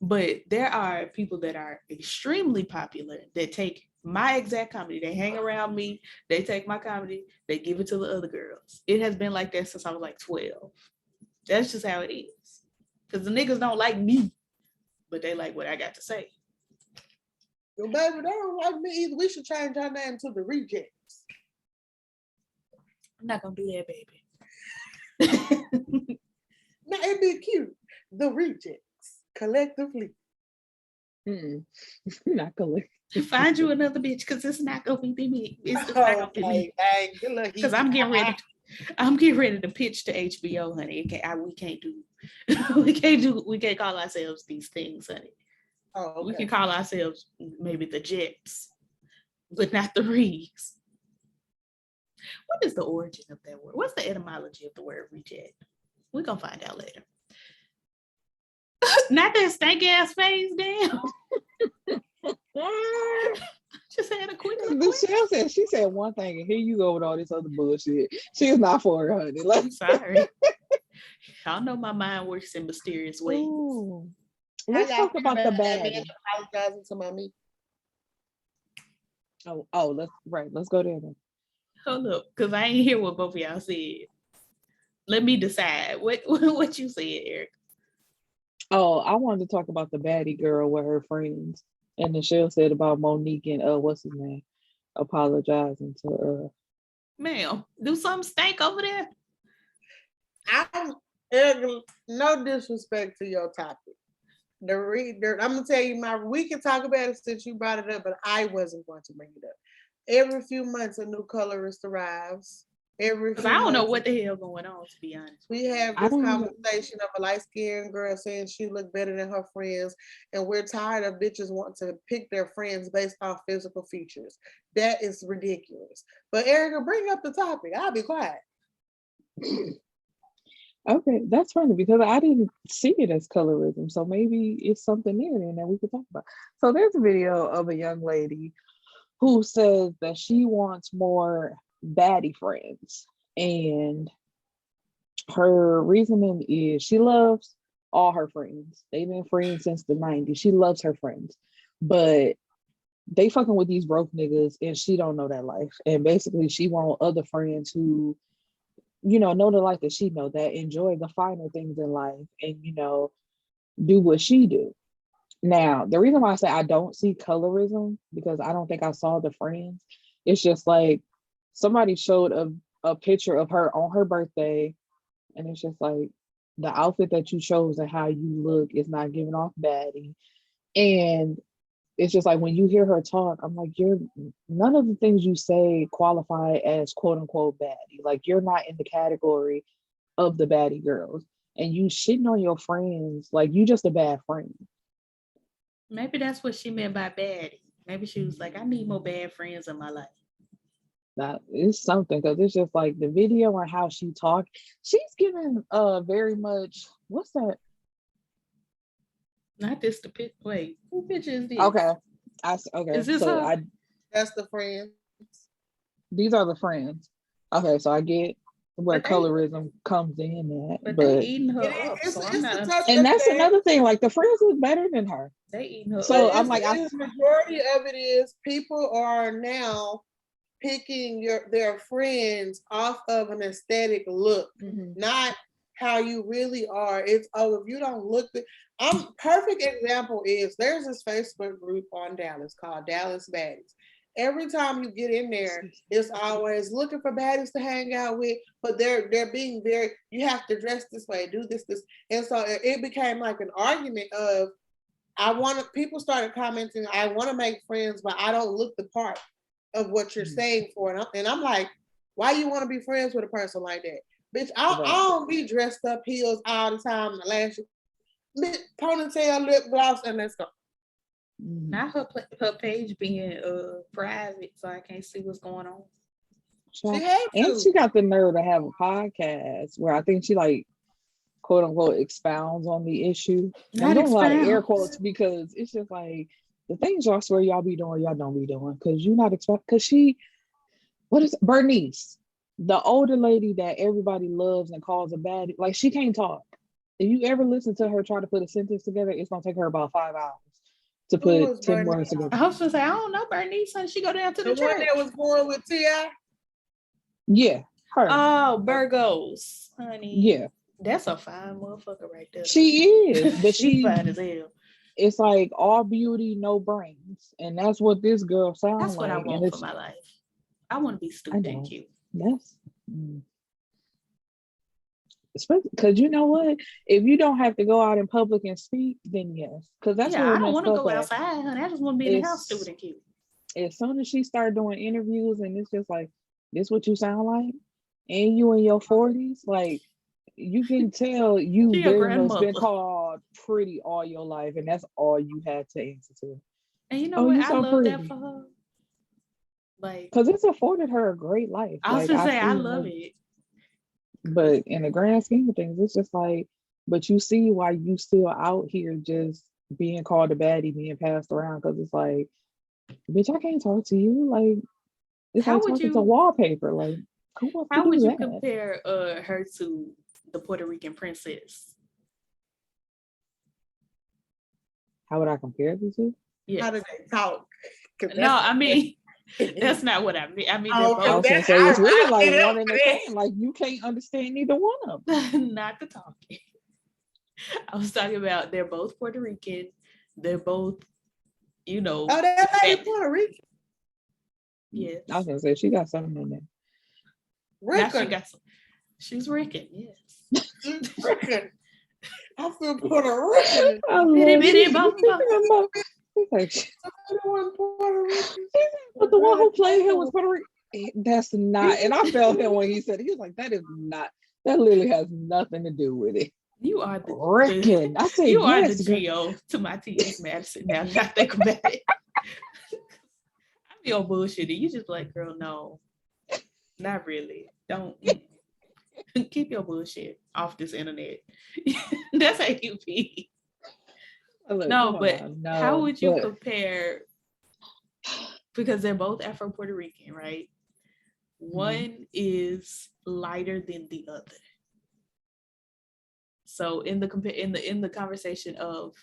S3: But there are people that are extremely popular that take my exact comedy. They hang around me. They take my comedy. They give it to the other girls. It has been like that since I was like 12. That's just how it is. Because the niggas don't like me, but they like what I got to say.
S2: Well, baby, they don't like me either. We should change our name to the Rejects.
S3: I'm not going to do that, baby.
S2: No, it'd be cute. The Rejects. Collectively.
S1: Not collectively.
S3: Find you another bitch because it's not gonna be me. It's not gonna be me. Because I'm getting ready to pitch to HBO, honey. We can't call ourselves these things, honey.
S2: Oh, okay.
S3: We can call ourselves maybe the Jets, but not the Reeves. What is the origin of that word? What's the etymology of the word reject? We're gonna find out later. Not that stank ass face, damn. Just had a quick look.
S1: Michelle said she said one thing, and here you go with all this other bullshit. She's not for her, honey. Like,
S3: I'm sorry. I know my mind works in mysterious ways.
S1: ooh. Let's talk about the baddie.
S2: Apologizing to mommy.
S1: Let's go there then.
S3: Hold up, because I ain't hear what both of y'all said. Let me decide. What you said, Eric?
S1: Oh, I wanted to talk about the baddie girl with her friends. And Michelle said about Monique and what's his name? Apologizing to
S3: Ma'am, do something stank over there?
S2: No disrespect to your topic. I'm gonna tell you we can talk about it since you brought it up, but I wasn't going to bring it up. Every few months a new colorist arrives.
S3: Because I don't know what the hell going on, to be honest.
S2: We have this conversation of a light-skinned girl saying she looked better than her friends, and we're tired of bitches wanting to pick their friends based on physical features. That is ridiculous. But Erica, bring up the topic. I'll be quiet.
S1: Okay, that's funny because I didn't see it as colorism, so maybe it's something there then that we could talk about. So there's a video of a young lady who says that she wants more baddie friends, and her reasoning is she loves all her friends. They've been friends since the 90s. She loves her friends, but they fucking with these broke niggas, and she don't know that life. And basically, she want other friends who, know the life that she know, that enjoy the finer things in life, and do what she do. Now, the reason why I say I don't see colorism, because I don't think I saw the friends, it's just like somebody showed a picture of her on her birthday, and it's just like the outfit that you chose and how you look is not giving off baddie. And it's just like when you hear her talk, I'm like, none of the things you say qualify as quote unquote baddie. Like, you're not in the category of the baddie girls, and you shitting on your friends like you just a bad friend.
S3: Maybe that's what she meant by baddie. Maybe she was like, I need more bad friends in my life.
S1: That is something, because it's just like the video and how she talked. She's giving very much, what's that?
S3: Not this the pic. Wait, who picture is this?
S1: Okay.
S3: Is this her?
S2: That's the friends.
S1: These are the friends. Okay, so I get where colorism comes in at.
S3: But they eating her up.
S1: And that's another thing. Like, the friends look better than her.
S3: They eating her
S1: so
S3: up.
S1: I'm like,
S2: the majority of it is people are now picking their friends off of an aesthetic look, not how you really are. It's if you don't look perfect example is there's this Facebook group on Dallas called Dallas Baddies. Every time you get in there, it's always looking for baddies to hang out with, but they're being very, you have to dress this way, do this. And so it became like an argument of people started commenting, I want to make friends, but I don't look the part of what you're saying for. And I'm like, why you want to be friends with a person like that? Bitch, I don't be dressed up heels all the time. Ponytail, lip gloss, and let's go.
S3: Not her page being private, so I can't see what's going on.
S1: She got the nerve to have a podcast where I think she like quote unquote expounds on the issue. I'm doing a lot of air quotes because it's just like the things y'all swear y'all be doing, y'all don't be doing, because you're not expecting. Because what is Bernice, the older lady that everybody loves and calls a baddie, like, she can't talk. If you ever listen to her try to put a sentence together, it's gonna take her about 5 hours to put 10 words together.
S3: I was gonna say, I don't know Bernice, and she go down to the church.
S2: One that was born with T.I.?
S1: Yeah, her.
S3: Oh, Burgos, honey.
S1: Yeah.
S3: That's a fine motherfucker right there.
S1: She is, but
S3: she's fine as hell.
S1: It's like all beauty, no brains, and that's what this girl sounds like.
S3: That's what I want for my life. I want to be stupid and cute.
S1: That's because you know what? If you don't have to go out in public and speak, then yes. Because that's
S3: I don't want to go outside, honey. I just want to be in the house, stupid and cute.
S1: As soon as she started doing interviews, and it's just like, this what you sound like, and you in your 40s, like, you can tell you very much been called pretty all your life, and that's all you had to answer to.
S3: And you know what? I love that for her. Like,
S1: because it's afforded her a great life.
S3: I was gonna say, I love it.
S1: But in the grand scheme of things, it's just like, But you see why you still out here just being called a baddie, being passed around, because it's like, bitch, I can't talk to you. Like, it's
S3: How
S1: like
S3: would
S1: talking to
S3: you
S1: wallpaper. Like, who wants to
S3: how
S1: do
S3: would you
S1: that?
S3: compare her to the Puerto Rican princess?
S1: How would I compare the two?
S3: Yeah.
S2: How do they talk?
S3: No, I mean that's not what I mean. I mean they're
S2: Oh,
S1: I
S3: both
S1: was gonna
S2: that's
S1: say it's really
S2: I
S1: like
S2: get
S1: one and the
S2: it.
S1: same. Like you can't understand neither one of them.
S3: not the talking. I was talking about they're both Puerto Rican. They're both, you know,
S2: Oh, that lady
S3: that,
S2: Puerto Rican.
S3: yes.
S1: I was gonna say she got something in there.
S3: Now she
S2: Rican.
S3: got some. She's Rican, yes.
S2: Rican. I feel Puerto Rican.
S1: I
S3: Bitty
S1: love
S3: bitty
S1: it.
S3: bum bum.
S1: He's like,
S2: Anyone Puerto Rican?
S1: but the one who played him was Puerto Rican. That's not, and I felt him when he said it. He was like, that is not, that literally has nothing to do with it.
S3: You are the
S1: Rican. I said,
S3: you are
S1: yes,
S3: the
S1: girl.
S3: Geo to my T.S. Madison. Now that I think about it. I be on bullshit. You just like, girl, no. Not really. Don't keep your bullshit off this internet. That's how you be.
S1: Look,
S3: No,
S1: come
S3: but
S1: on,
S3: how
S1: no,
S3: would you
S1: but
S3: compare? Because they're both Afro Puerto Rican, right? One is lighter than the other. So in the conversation of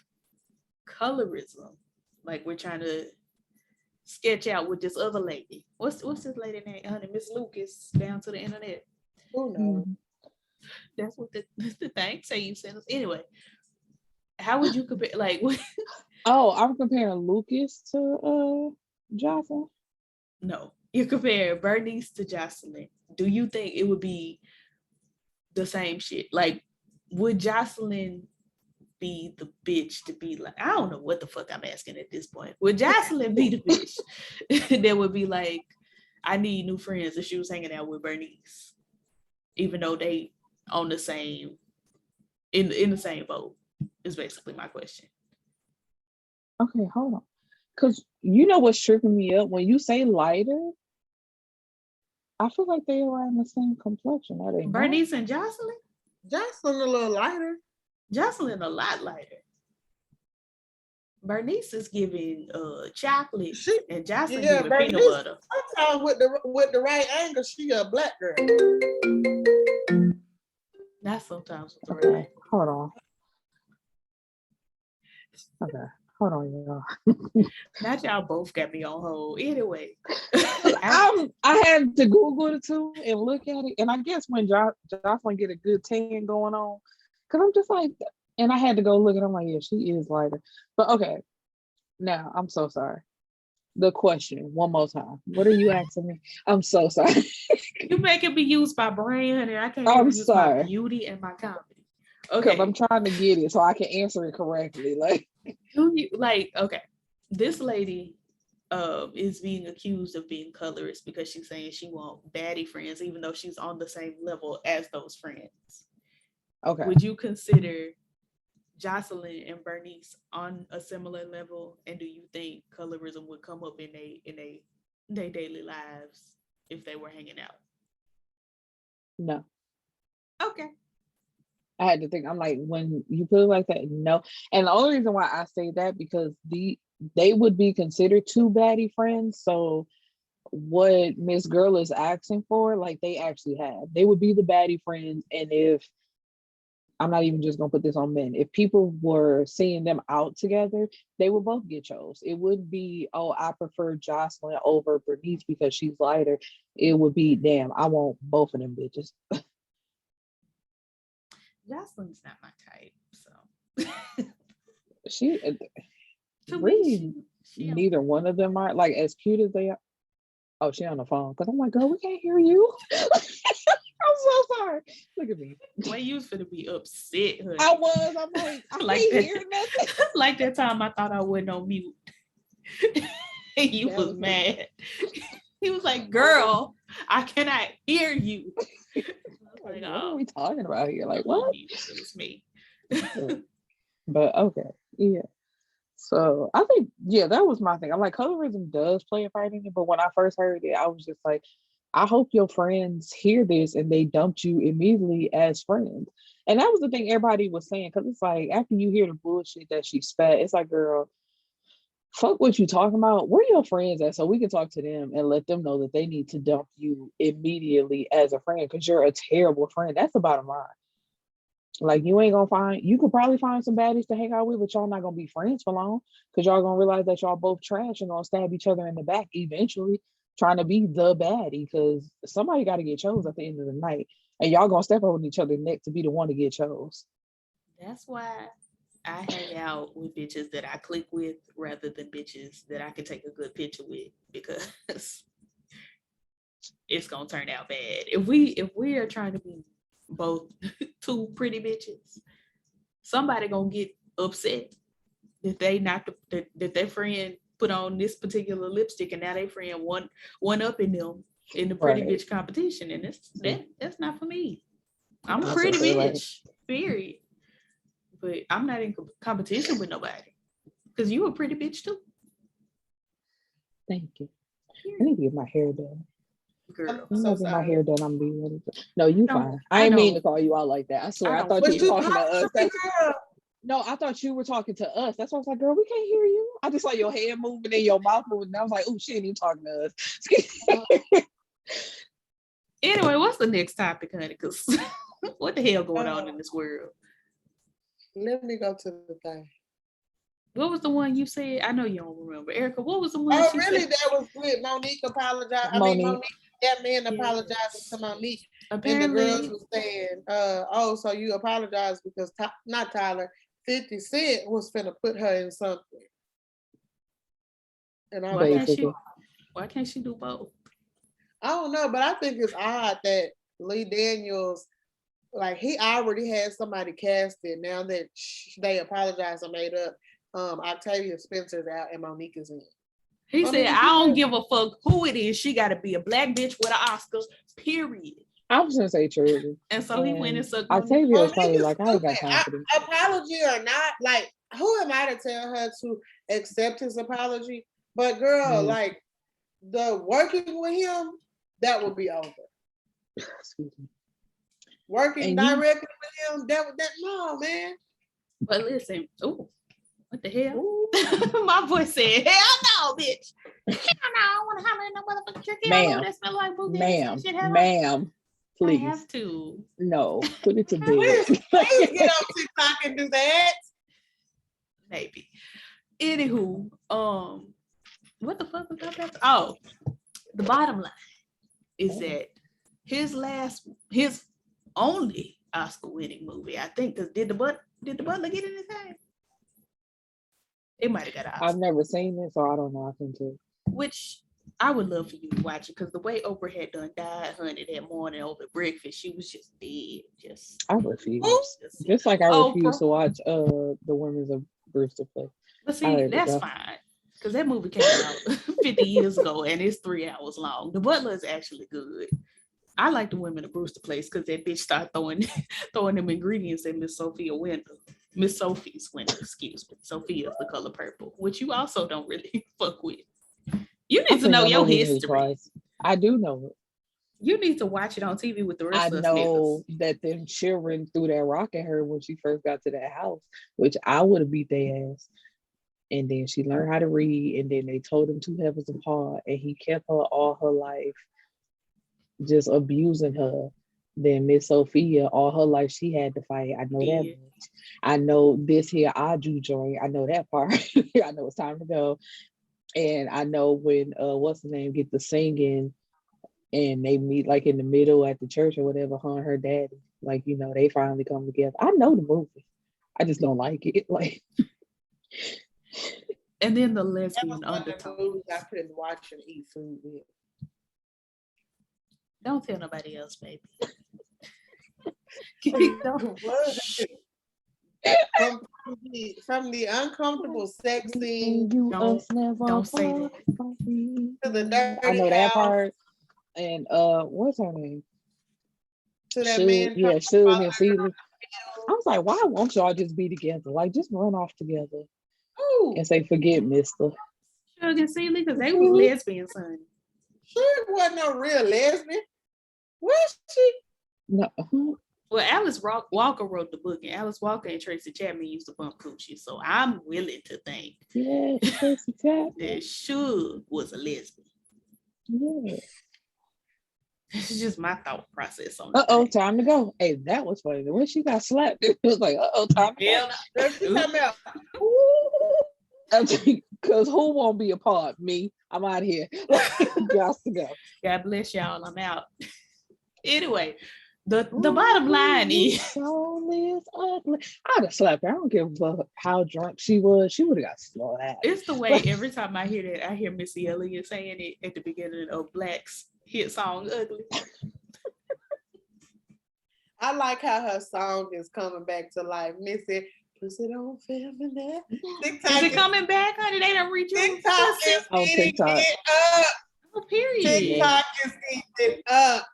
S3: colorism, like we're trying to sketch out with this other lady. What's this lady name? Honey, Miss Lucas down to the internet.
S2: Who knows?
S3: That's what the thing say you sent us. Anyway, how would you compare like
S1: oh, I'm comparing Lucas to Jocelyn.
S3: no, you compare Bernice to Jocelyn. Do you think it would be the same shit? Like, would Jocelyn be the bitch to be like, I don't know what the fuck I'm asking at this point. Would Jocelyn be the bitch that would be like, I need new friends if she was hanging out with Bernice, even though they on the same in the same boat? Is basically my question.
S1: Okay, hold on. Because you know what's tripping me up? When you say lighter, I feel like they're around the same complexion. Are they
S3: Bernice
S1: not?
S3: and Jocelyn?
S2: Jocelyn a little lighter.
S3: Jocelyn a lot lighter. Bernice is giving chocolate and Jocelyn giving peanut butter.
S2: Sometimes with the right angle, she a black girl.
S3: Not sometimes with the
S1: Okay,
S3: right.
S1: hold on. Okay, hold on, y'all.
S3: Not y'all both got me on hold. Anyway,
S1: I had to Google it too and look at it, and I guess when Jocelyn get a good tan going on, because I'm just like, and I had to go look, and I'm like, yeah, she is lighter. But okay, now I'm so sorry. The question one more time. What are you asking me? I'm so sorry.
S3: you making me use my brain, and I can't
S1: I'm
S3: even use my
S1: sorry.
S3: beauty and my comedy.
S1: Because
S3: Okay,
S1: I'm trying to get it so I can answer it correctly. Like,
S3: who you like? Okay, this lady is being accused of being colorist because she's saying she want baddie friends, even though she's on the same level as those friends.
S1: okay.
S3: Would you consider Jocelyn and Bernice on a similar level? And do you think colorism would come up in their daily lives if they were hanging out?
S1: No.
S3: Okay.
S1: I had to think. I'm like, when you put it like that, no. And the only reason why I say that because they would be considered two baddie friends. So what Miss Girl is asking for, like they actually have. They would be the baddie friends. And if I'm not even just gonna put this on men, if people were seeing them out together, they would both get chose. It wouldn't be, oh, I prefer Jocelyn over Bernice because she's lighter. It would be, damn, I want both of them bitches.
S3: Jocelyn's not my type, so
S1: She
S3: to
S1: really
S3: me, she
S1: neither one of them are like as cute as they are. Oh, she on the phone because I'm like, girl, we can't hear you. I'm so sorry. Look at me.
S3: Why you was finna be upset, honey.
S1: I was. I'm like, I
S3: Like
S1: can't
S3: that.
S1: hear nothing.
S3: Like that time I thought I went on mute. You
S1: That
S3: was mad. He was like, girl, I cannot hear you.
S1: Like, what are we talking about here? Like, what?
S3: It was me.
S1: But okay, yeah. So I think, yeah, that was my thing. I'm like, colorism does play a part in it, but when I first heard it, I was just like, I hope your friends hear this and they dumped you immediately as friends. And that was the thing everybody was saying, because it's like after you hear the bullshit that she spat, it's like, girl, fuck what you talking about. Where your friends at so we can talk to them and let them know that they need to dump you immediately as a friend because you're a terrible friend. That's the bottom line. Like you ain't gonna find, you could probably find some baddies to hang out with, but y'all not gonna be friends for long because y'all gonna realize that y'all both trash and gonna stab each other in the back eventually, trying to be the baddie because somebody got to get chose at the end of the night, and y'all gonna step over each other's neck to be the one to get chose.
S3: That's why I hang out with bitches that I click with rather than bitches that I can take a good picture with because it's gonna turn out bad. If we are trying to be both two pretty bitches, somebody gonna get upset that they not that their friend put on this particular lipstick and now their friend one up in them in the pretty bitch competition, and that's not for me. I'm a pretty bitch, period. But I'm not in competition with nobody because you a pretty bitch too.
S1: Thank you. I need to get my hair done.
S3: Girl,
S1: I'm not getting my hair done. I'm being ready. No, you fine. I ain't mean to call you out like that. I swear, I thought you were talking to us. No, I thought you were talking to us. That's why I was like, girl, we can't hear you. I just saw your head moving and your mouth moving. And I was like, oh, she ain't even talking to us.
S3: Anyway, what's the next topic, honey? Because what the hell going on in this world?
S2: Let me go to the thing.
S3: What was the one you said? I know you don't remember. Erica, what was the one
S2: she really said? That was with Monique apologized. Monique, that man apologizing to Monique. Apparently, and the girls were saying, oh, so you apologize because not Tyler, 50 Cent was finna put her in something. And I'm
S3: why can't she do both?
S2: I don't know, but I think it's odd that Lee Daniels, like he already had somebody casted. Now that they apologized and made up, Octavia Spencer's out and Monique is in.
S3: He said, I don't give a fuck who it is. She got to be a black bitch with an Oscar, period.
S1: I was going to say true.
S3: And so he went and sucked
S1: Octavia was probably like, I ain't got time for this.
S2: Apology or not, like, who am I to tell her to accept his apology? But girl, like, the working with him, that would be over. Excuse me. Working directly with him, that no, man.
S3: But listen, what the hell? My voice said, hell no, bitch. Hell no, I don't want to holler at no motherfucking chicken that smell like booty.
S1: Ma'am, please.
S3: I have to.
S1: No, put it to bed.
S2: Please get on TikTok and do that.
S3: Maybe. Anywho, what the fuck was that? Oh, the bottom line is that his only Oscar-winning movie, I think, because did the Butler get anything? It might have got an Oscar.
S1: I've never seen it, so I don't know. I think too.
S3: Which I would love for you to watch it because the way Oprah had done died, honey, that morning over breakfast, she was just dead.
S1: I refuse. Just like I refuse to watch The Women's of Brewster Play.
S3: But see, that's fine. Because that movie came out 50 years ago and it's 3 hours long. The Butler is actually good. I like The Women of Brewster Place because that bitch started throwing them ingredients in Miss Sophie's window, excuse me. Sophia's The Color Purple, which you also don't really fuck with. You need to know your history.
S1: I do know it.
S3: You need to watch it on TV with the rest of us. I know
S1: that them children threw that rock at her when she first got to that house, which I would have beat their ass. And then she learned how to read, and then they told him 2 heavens apart, and he kept her all her life, just abusing her. Then Miss Sophia, all her life, she had to fight. I know that much. I know this here Aju joint. I know that part. I know it's time to go. And I know when what's the name get the singing, and they meet like in the middle at the church or whatever, her and her daddy. Like, you know, they finally come together. I know the movie. I just don't like it. Like.
S3: And then the lesbian undertone.
S2: I couldn't watch and eat food with.
S3: Don't tell nobody else, baby.
S2: From the uncomfortable sex scene.
S3: Don't say that.
S2: To the dirty
S1: I know that part. And what's her name?
S2: To that man.
S1: Yeah, Suge and Celie. I was like, why won't y'all just be together? Like, just run off together. And say, forget Mister.
S3: Suge and Celie, because they was lesbians, son.
S2: She wasn't no real lesbian. Was she?
S1: No.
S3: Well, Alice Walker wrote the book, and Alice Walker and Tracy Chapman used to bump coochie. So I'm willing to think
S1: Yeah, Tracy Chapman.
S3: that Suge was a lesbian.
S1: Yeah.
S3: It's just my thought process on it.
S1: Time to go. Hey, that was funny. When she got slapped, it was like, time to go.
S2: That's talking about.
S1: Because who won't be a part? Me. I'm out here. Got to go.
S3: God bless y'all. I'm out. Anyway, the bottom line is
S1: soul is ugly. I'd have slapped her. I don't give a fuck how drunk she was. She would have got slapped.
S3: It's the way every time I hear that, I hear Missy Elliott saying it at the beginning of Black's hit song "Ugly."
S2: I like how her song is coming back to life. Missy, pussy don't feel in there.
S3: Is it coming back, honey? They don't reach
S2: TikTok is
S1: TikTok.
S2: it up.
S3: Oh, period.
S2: TikTok is eating up.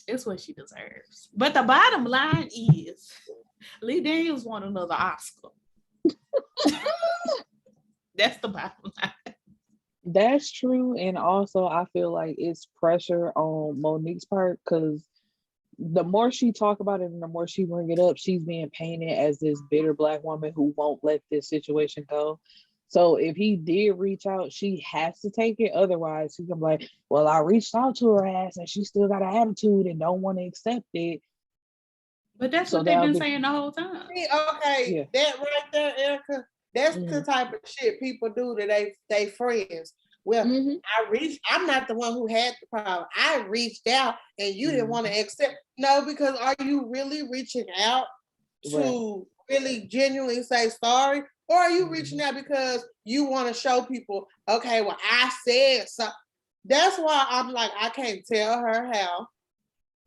S3: It's what she deserves. But the bottom line is, Lee Daniels won another Oscar. That's the bottom line.
S1: That's true. And also, I feel like it's pressure on Monique's part because the more she talk about it and the more she bring it up, she's being painted as this bitter Black woman who won't let this situation go. So if he did reach out, she has to take it. Otherwise, she can be like, well, I reached out to her ass and she still got an attitude and don't want to accept it.
S3: But that's what they've been saying the whole time.
S2: Okay, yeah. That right there, Erica, that's the type of shit people do to they friends. Well, I'm not the one who had the problem. I reached out and you didn't want to accept. No, because are you really reaching out to really genuinely say sorry? Or are you reaching out because you want to show people, okay, well, I said so. That's why I'm like, I can't tell her how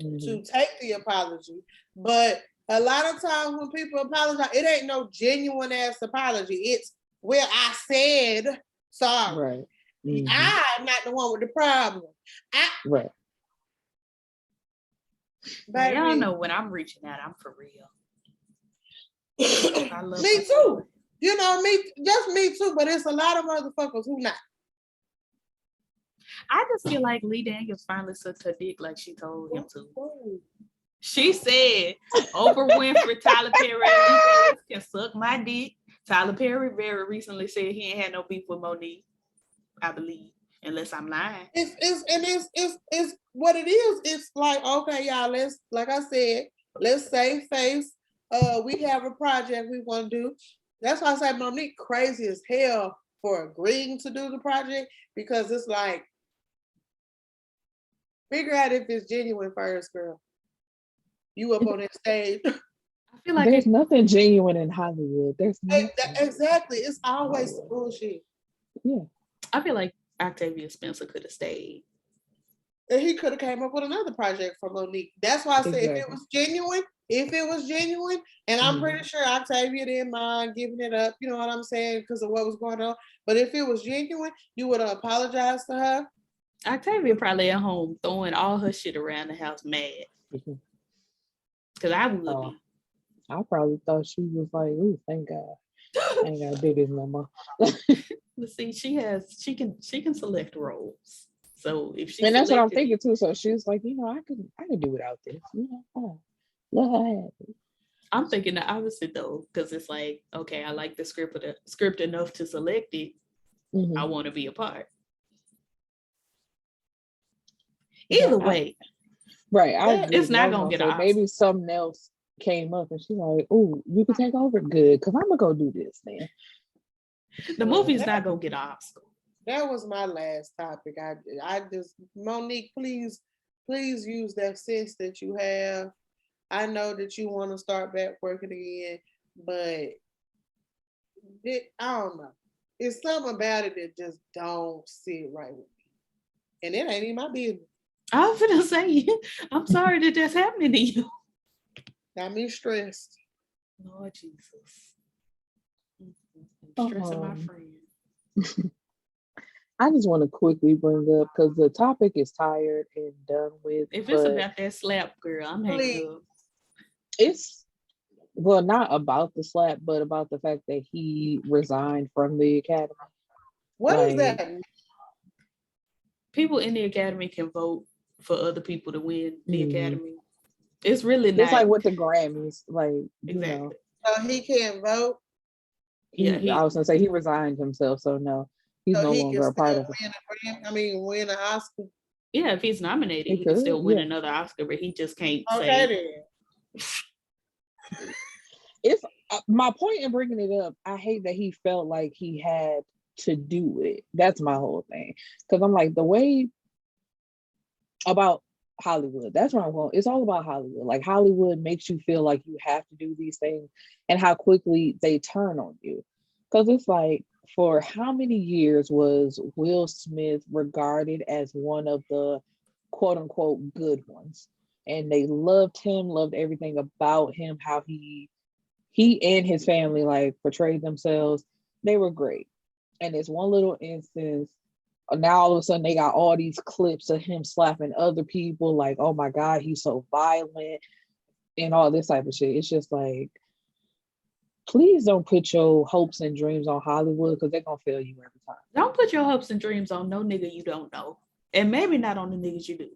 S2: to take the apology. But a lot of times when people apologize, it ain't no genuine ass apology. It's, well, I said sorry. Right. I'm not the one with the problem.
S1: Right.
S3: Baby, y'all know when I'm reaching out, I'm for real. I love
S2: me too. You know, me too, but it's a lot of motherfuckers who not.
S3: I just feel like Lee Daniels finally sucked her dick like she told him to. She said, Oprah Winfrey, Tyler Perry, and Lee Daniels can suck my dick. Tyler Perry very recently said he ain't had no beef with Monique, I believe, unless I'm lying.
S2: It's what it is. It's like, okay, y'all, like I said, let's save face. We have a project we want to do. That's why I say Monique crazy as hell for agreeing to do the project, because it's like, figure out if it's genuine first, girl. You up on that stage.
S3: I feel like
S1: there's nothing genuine in Hollywood. There's nothing.
S2: Exactly. It's always the bullshit.
S1: Yeah.
S3: I feel like Octavia Spencer could have stayed.
S2: And he could have came up with another project for Monique. That's why I said if it was genuine, and I'm pretty sure Octavia didn't mind giving it up, you know what I'm saying, because of what was going on. But if it was genuine, you would have apologized to her.
S3: Octavia probably at home throwing all her shit around the house mad. Because I would be.
S1: I probably thought she was like, ooh, thank God. I ain't got babies no more.
S3: Let's see, she can select roles. So if she,
S1: and that's what I'm thinking too. So she was like, you know, I could do without this. You know, let her have it.
S3: I'm thinking the opposite though, because it's like, okay, I like the script enough to select it. I want to be a part. Either way, it's not gonna get off.
S1: Maybe something else came up, and she's like, "Oh, you can take over, good, because I'm gonna go do this." Then
S3: the movie's not gonna get an Oscar.
S2: That was my last topic. I just, Monique, please use that sense that you have. I know that you want to start back working again, but I don't know. It's something about it that just don't sit right with me, and it ain't even my business.
S3: I was gonna say, I'm sorry that that's happening to you.
S2: Got me stressed.
S3: Lord Jesus. I'm stressing my friend.
S1: I just want to quickly bring up, because the topic is tired and done with.
S3: If it's about that slap, girl, I'm hanging up.
S1: It's, well, not about the slap, but about the fact that he resigned from the academy.
S2: What is that?
S3: people in the Academy can vote for other people to win the Academy. It's really not.
S1: It's like with the Grammys, like
S3: exactly.
S2: So he can't vote.
S1: I was gonna say he resigned himself, so no, he's no longer a part of it.
S2: Win an Oscar.
S3: Yeah, if he's nominated, he can still win another Oscar, but he just can't say.
S1: It's my point in bringing it up. I hate that he felt like he had to do it. That's my whole thing. Because I'm like, the way about Hollywood, that's what I'm going. It's all about Hollywood. Like Hollywood makes you feel like you have to do these things and how quickly they turn on you. Because it's like, for how many years was Will Smith regarded as one of the quote unquote good ones? And they loved him, loved everything about him, how he and his family like portrayed themselves. They were great. And it's one little instance, now all of a sudden they got all these clips of him slapping other people, like, oh my God, he's so violent and all this type of shit. It's just like, please don't put your hopes and dreams on Hollywood because they're gonna fail you every time.
S3: Don't put your hopes and dreams on no nigga you don't know. And maybe not on the niggas you do.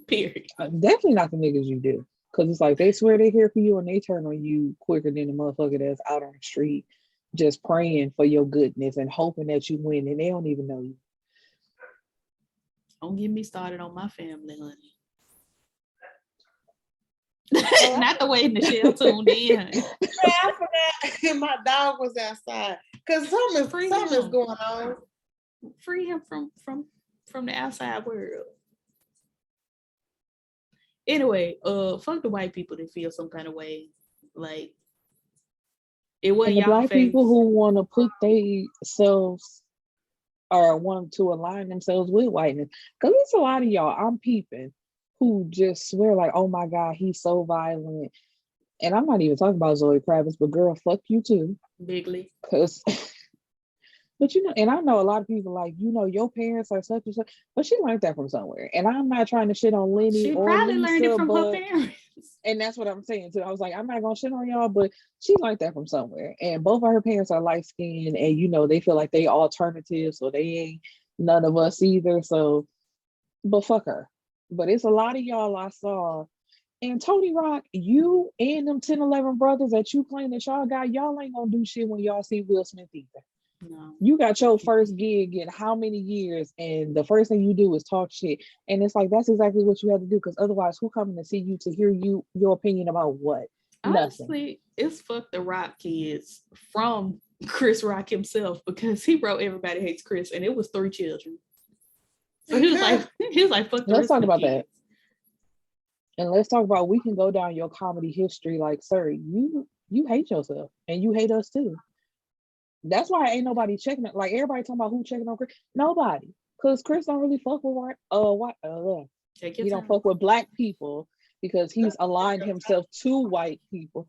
S3: Period.
S1: Definitely not the niggas you do. Because it's like they swear they're here for you and they turn on you quicker than the motherfucker that's out on the street just praying for your goodness and hoping that you win and they don't even know you.
S3: Don't get me started on my family, honey. Not the way Michelle tuned in. Honey.
S2: I forgot my dog was outside because something's going on.
S3: Free him from the outside world. Anyway, fuck the white people that feel some kind of way. Like it wasn't
S1: the black
S3: face.
S1: People who want to put themselves or want to align themselves with whiteness. Because there's a lot of y'all I'm peeping who just swear like, oh my God, he's so violent. And I'm not even talking about Zoe Kravitz, but girl, fuck you too.
S3: Bigly.
S1: Because but you know, and I know a lot of people like, you know, your parents are such and such, but she learned that from somewhere. And I'm not trying to shit on Lenny.
S3: She
S1: or
S3: probably
S1: Lisa,
S3: learned it from her parents.
S1: And that's what I'm saying too. I was like, I'm not gonna shit on y'all, but she learned that from somewhere. And both of her parents are light skinned, and you know, they feel like they alternative, so they ain't none of us either. So, but fuck her. But it's a lot of y'all I saw. And Tony Rock, you and them 10, 11 brothers that you claim that y'all got, y'all ain't gonna do shit when y'all see Will Smith either.
S3: No.
S1: You got your first gig in how many years, and the first thing you do is talk shit. And it's like, that's exactly what you have to do, because otherwise, who coming to see you to hear your opinion about what?
S3: Honestly,
S1: nothing.
S3: It's fuck the Rock kids from Chris Rock himself, because he wrote Everybody Hates Chris, and it was 3 children. So he was like, fuck the
S1: Let's talk about
S3: kids.
S1: that. And let's talk about, we can go down your comedy history. Like, sir, you hate yourself, and you hate us too. That's why ain't nobody checking it. Like, everybody talking about who checking on Chris. Nobody, because Chris don't really fuck with he don't fuck with black people because he's aligned himself to white people.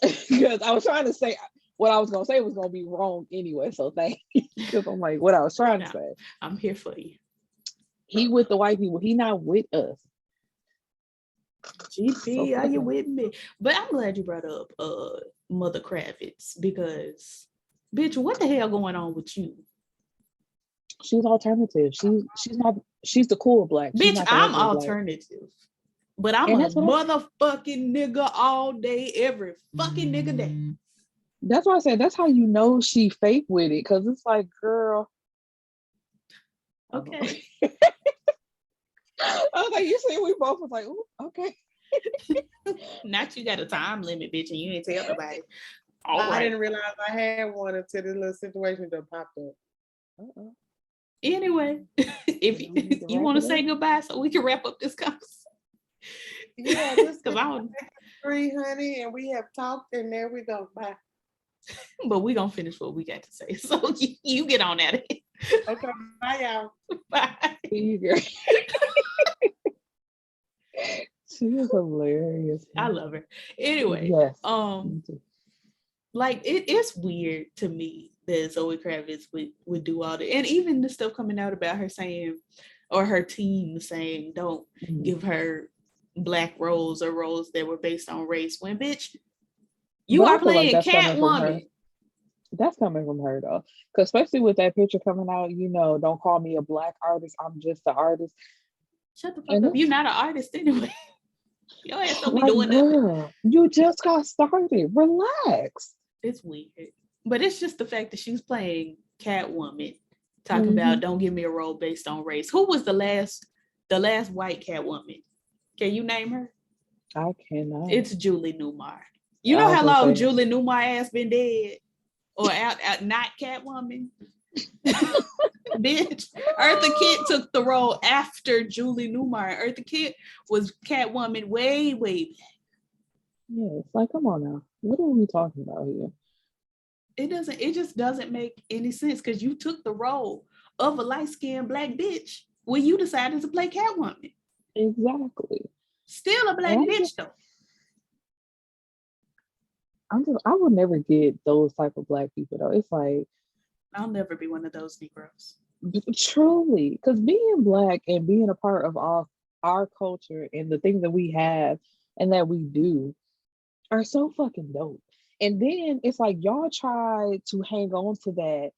S1: Because I was trying to say what I was gonna say was gonna be wrong anyway. So thank you. Because I'm like, what I was trying to say.
S3: I'm here for you.
S1: He with the white people. He not with us.
S3: GP, so are you with me? But I'm glad you brought up Mother Kravitz, because bitch, what the hell going on with you?
S1: She's alternative. She's the cool black.
S3: Bitch, I'm alternative. Black. But I'm a motherfucking nigga all day, every fucking nigga day.
S1: That's why I said that's how you know she fake with it, because it's like, girl.
S3: Okay.
S1: I was like, you see, we both was like, ooh, okay.
S3: Not you got a time limit, bitch, and you ain't tell nobody.
S2: I didn't realize I had one until this little situation just popped up.
S3: Anyway, if you want to say goodbye so we can wrap up this conversation.
S2: Yeah, this is 3, honey, and we have talked, and there we go. Bye.
S3: But we're going to finish what we got to say. So you get on at it.
S2: Okay, bye, y'all.
S3: Bye.
S1: She is hilarious.
S3: I love her. Anyway,
S1: yes.
S3: Like it's weird to me that Zoe Kravitz would do all that, and even the stuff coming out about her saying, or her team saying, don't give her black roles or roles that were based on race. When bitch, you are playing Catwoman.
S1: That's coming from her though, because especially with that picture coming out, don't call me a black artist. I'm just an artist.
S3: Shut the fuck up. You're not an artist anyway. Your ass don't be doing
S1: girl,
S3: nothing.
S1: You just got started. Relax.
S3: It's weird. But it's just the fact that she's playing Catwoman, talking about don't give me a role based on race. Who was the last white Catwoman? Can you name her?
S1: I cannot.
S3: It's Julie Newmar. You know how long Julie Newmar has been dead? Or out not Catwoman? Bitch. Eartha Kitt took the role after Julie Newmar. Eartha Kitt was Catwoman way, way back.
S1: Yeah, it's like, come on now. What are we talking about here?
S3: It just doesn't make any sense because you took the role of a light-skinned black bitch when you decided to play Catwoman.
S1: Exactly.
S3: Still a black bitch though.
S1: I would never get those type of black people though. It's like
S3: I'll never be one of those Negroes.
S1: Truly, because being black and being a part of our culture and the things that we have and that we do are so fucking dope. And then it's like y'all try to hang on to that,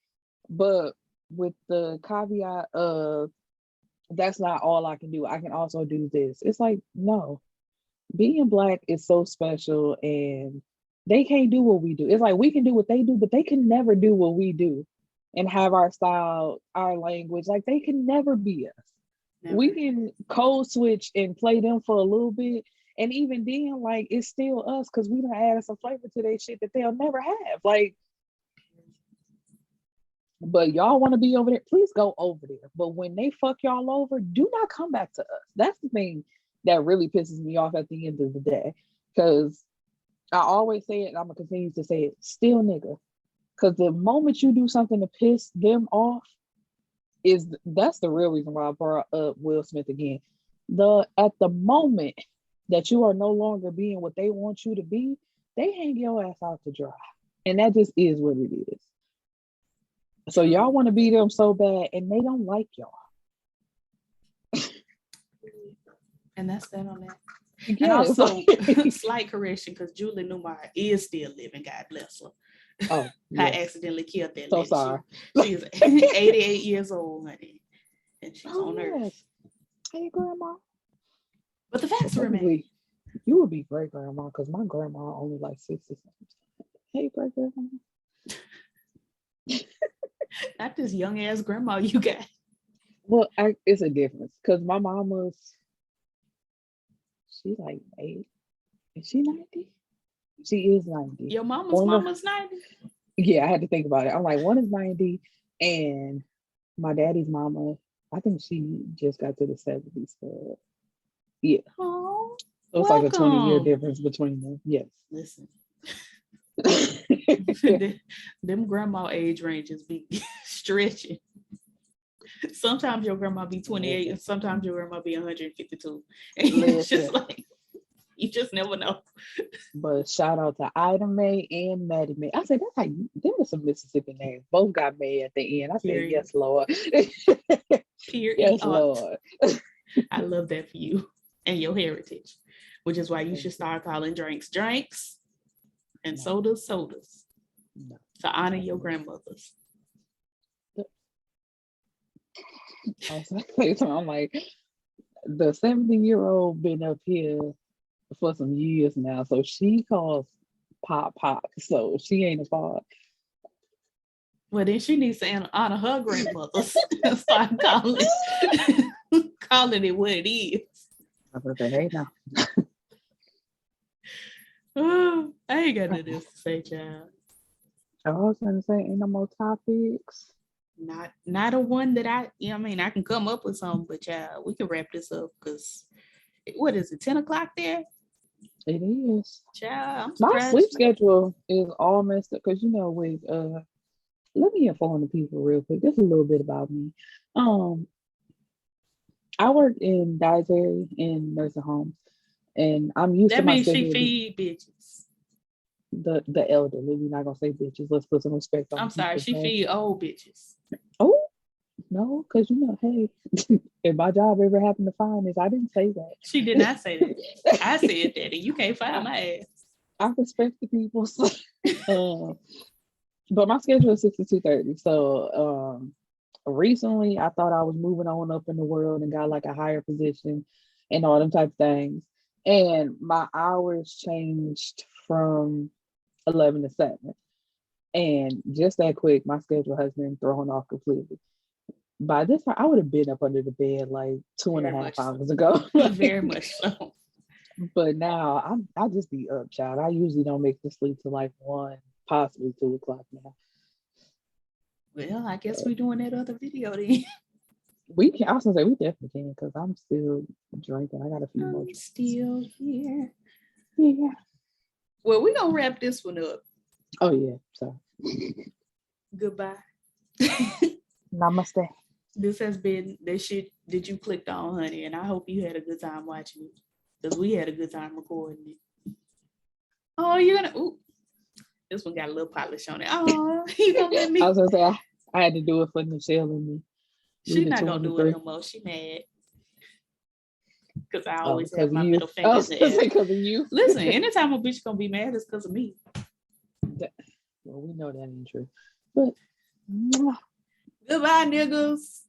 S1: but with the caveat of that's not all I can do. I can also do this. It's like, no, being black is so special and they can't do what we do. It's like we can do what they do, but they can never do what we do and have our style, our language. Like they can never be us. Never. We can code switch and play them for a little bit. And even then, like, it's still us because we done added some flavor to their shit that they'll never have. Like, but y'all want to be over there, please go over there. But when they fuck y'all over, do not come back to us. That's the thing that really pisses me off at the end of the day. Because I always say it, and I'm going to continue to say it, still nigga. Because the moment you do something to piss them off, that's the real reason why I brought up Will Smith again. At the moment that you are no longer being what they want you to be, they hang your ass out to dry. And that just is what it is. So y'all want to be them so bad and they don't like y'all.
S3: And that's that on that.
S1: Yes.
S3: And also, slight correction, because Julie Newmar is still living, God bless her.
S1: Oh,
S3: yeah. I accidentally killed that
S1: so
S3: lady.
S1: sorry.
S3: She is 88 years old, honey. And she's on earth.
S1: Hey, grandma.
S3: But the facts remain.
S1: You would be great grandma because my grandma only like 60 something. Hey, great grandma.
S3: Not this young ass grandma you got.
S1: Well, it's a difference because my mama's, she's like 8. Is she 90? She is 90.
S3: Your mama's 90?
S1: Yeah, I had to think about it. I'm like, one is 90 and my daddy's mama, I think she just got to the 70s. So yeah.
S3: Oh,
S1: so it's like a 20-year difference between them. Yes.
S3: Listen. Them grandma age ranges be stretching. Sometimes your grandma be 28 and sometimes your grandma be 152. And it's just like, you just never know.
S1: But shout out to Ida Mae and Maddie Mae. I said, that's how you, them are some Mississippi names. Both got Mae at the end. I said, yes, Lord. Yes, Lord.
S3: I love that for you and your heritage, which is why you should start calling drinks drinks and sodas sodas to honor your grandmothers.
S1: I'm like, the 70-year-old been up here for some years now, so she calls Pop, so she ain't a Pop.
S3: Well, then she needs to honor her grandmothers and start calling it what it is.
S1: I was like, hey now.
S3: Oh, I ain't got nothing else to say, child.
S1: I was gonna say, ain't no more topics.
S3: Not a one that I can come up with some, but child, we can wrap this up because what is it, 10 o'clock there?
S1: It is.
S3: Child,
S1: my sleep schedule is all messed up because with let me inform the people real quick. Just a little bit about me. I work in dietary in nursing homes, and I'm used to my schedule.
S3: That means she feed bitches.
S1: The elderly. We're not gonna say bitches. Let's put some respect on.
S3: I'm sorry, she feed old bitches.
S1: Oh no, because hey, if my job ever happened to find this, I didn't say that.
S3: She did not say that. I said that, and you can't find my ass.
S1: I respect the people. But my schedule is 6 to 2:30. So recently I thought I was moving on up in the world and got like a higher position and all them type of things. And my hours changed from 11 to 7. And just that quick, my schedule has been thrown off completely. By this time, I would have been up under the bed like two and a
S3: Very
S1: half
S3: much
S1: hours
S3: so.
S1: ago.
S3: Very much so.
S1: But now I just be up, child. I usually don't make the sleep till like 1, possibly 2 o'clock now.
S3: Well, I guess we're doing that other video then.
S1: We can. I was gonna say we definitely can because I'm still drinking. I got a few more
S3: I'm
S1: drinks.
S3: still here.
S1: Yeah.
S3: Well, we're gonna wrap this one up.
S1: Oh yeah. So
S3: Goodbye.
S1: namaste.
S3: This has been the shit that you clicked on, honey, and I hope you had a good time watching it because we had a good time recording it. Oh, you're gonna. Ooh, this one got a little polish on it. Oh, you gonna let me?
S1: I was gonna say I had to do it for Michelle and me.
S3: She's not gonna do it no more. She mad because I always have my middle
S1: I
S3: finger
S1: was gonna say because of you.
S3: Listen, anytime a bitch gonna be mad, it's because of me.
S1: Well, we know that ain't true. But
S3: goodbye, niggas.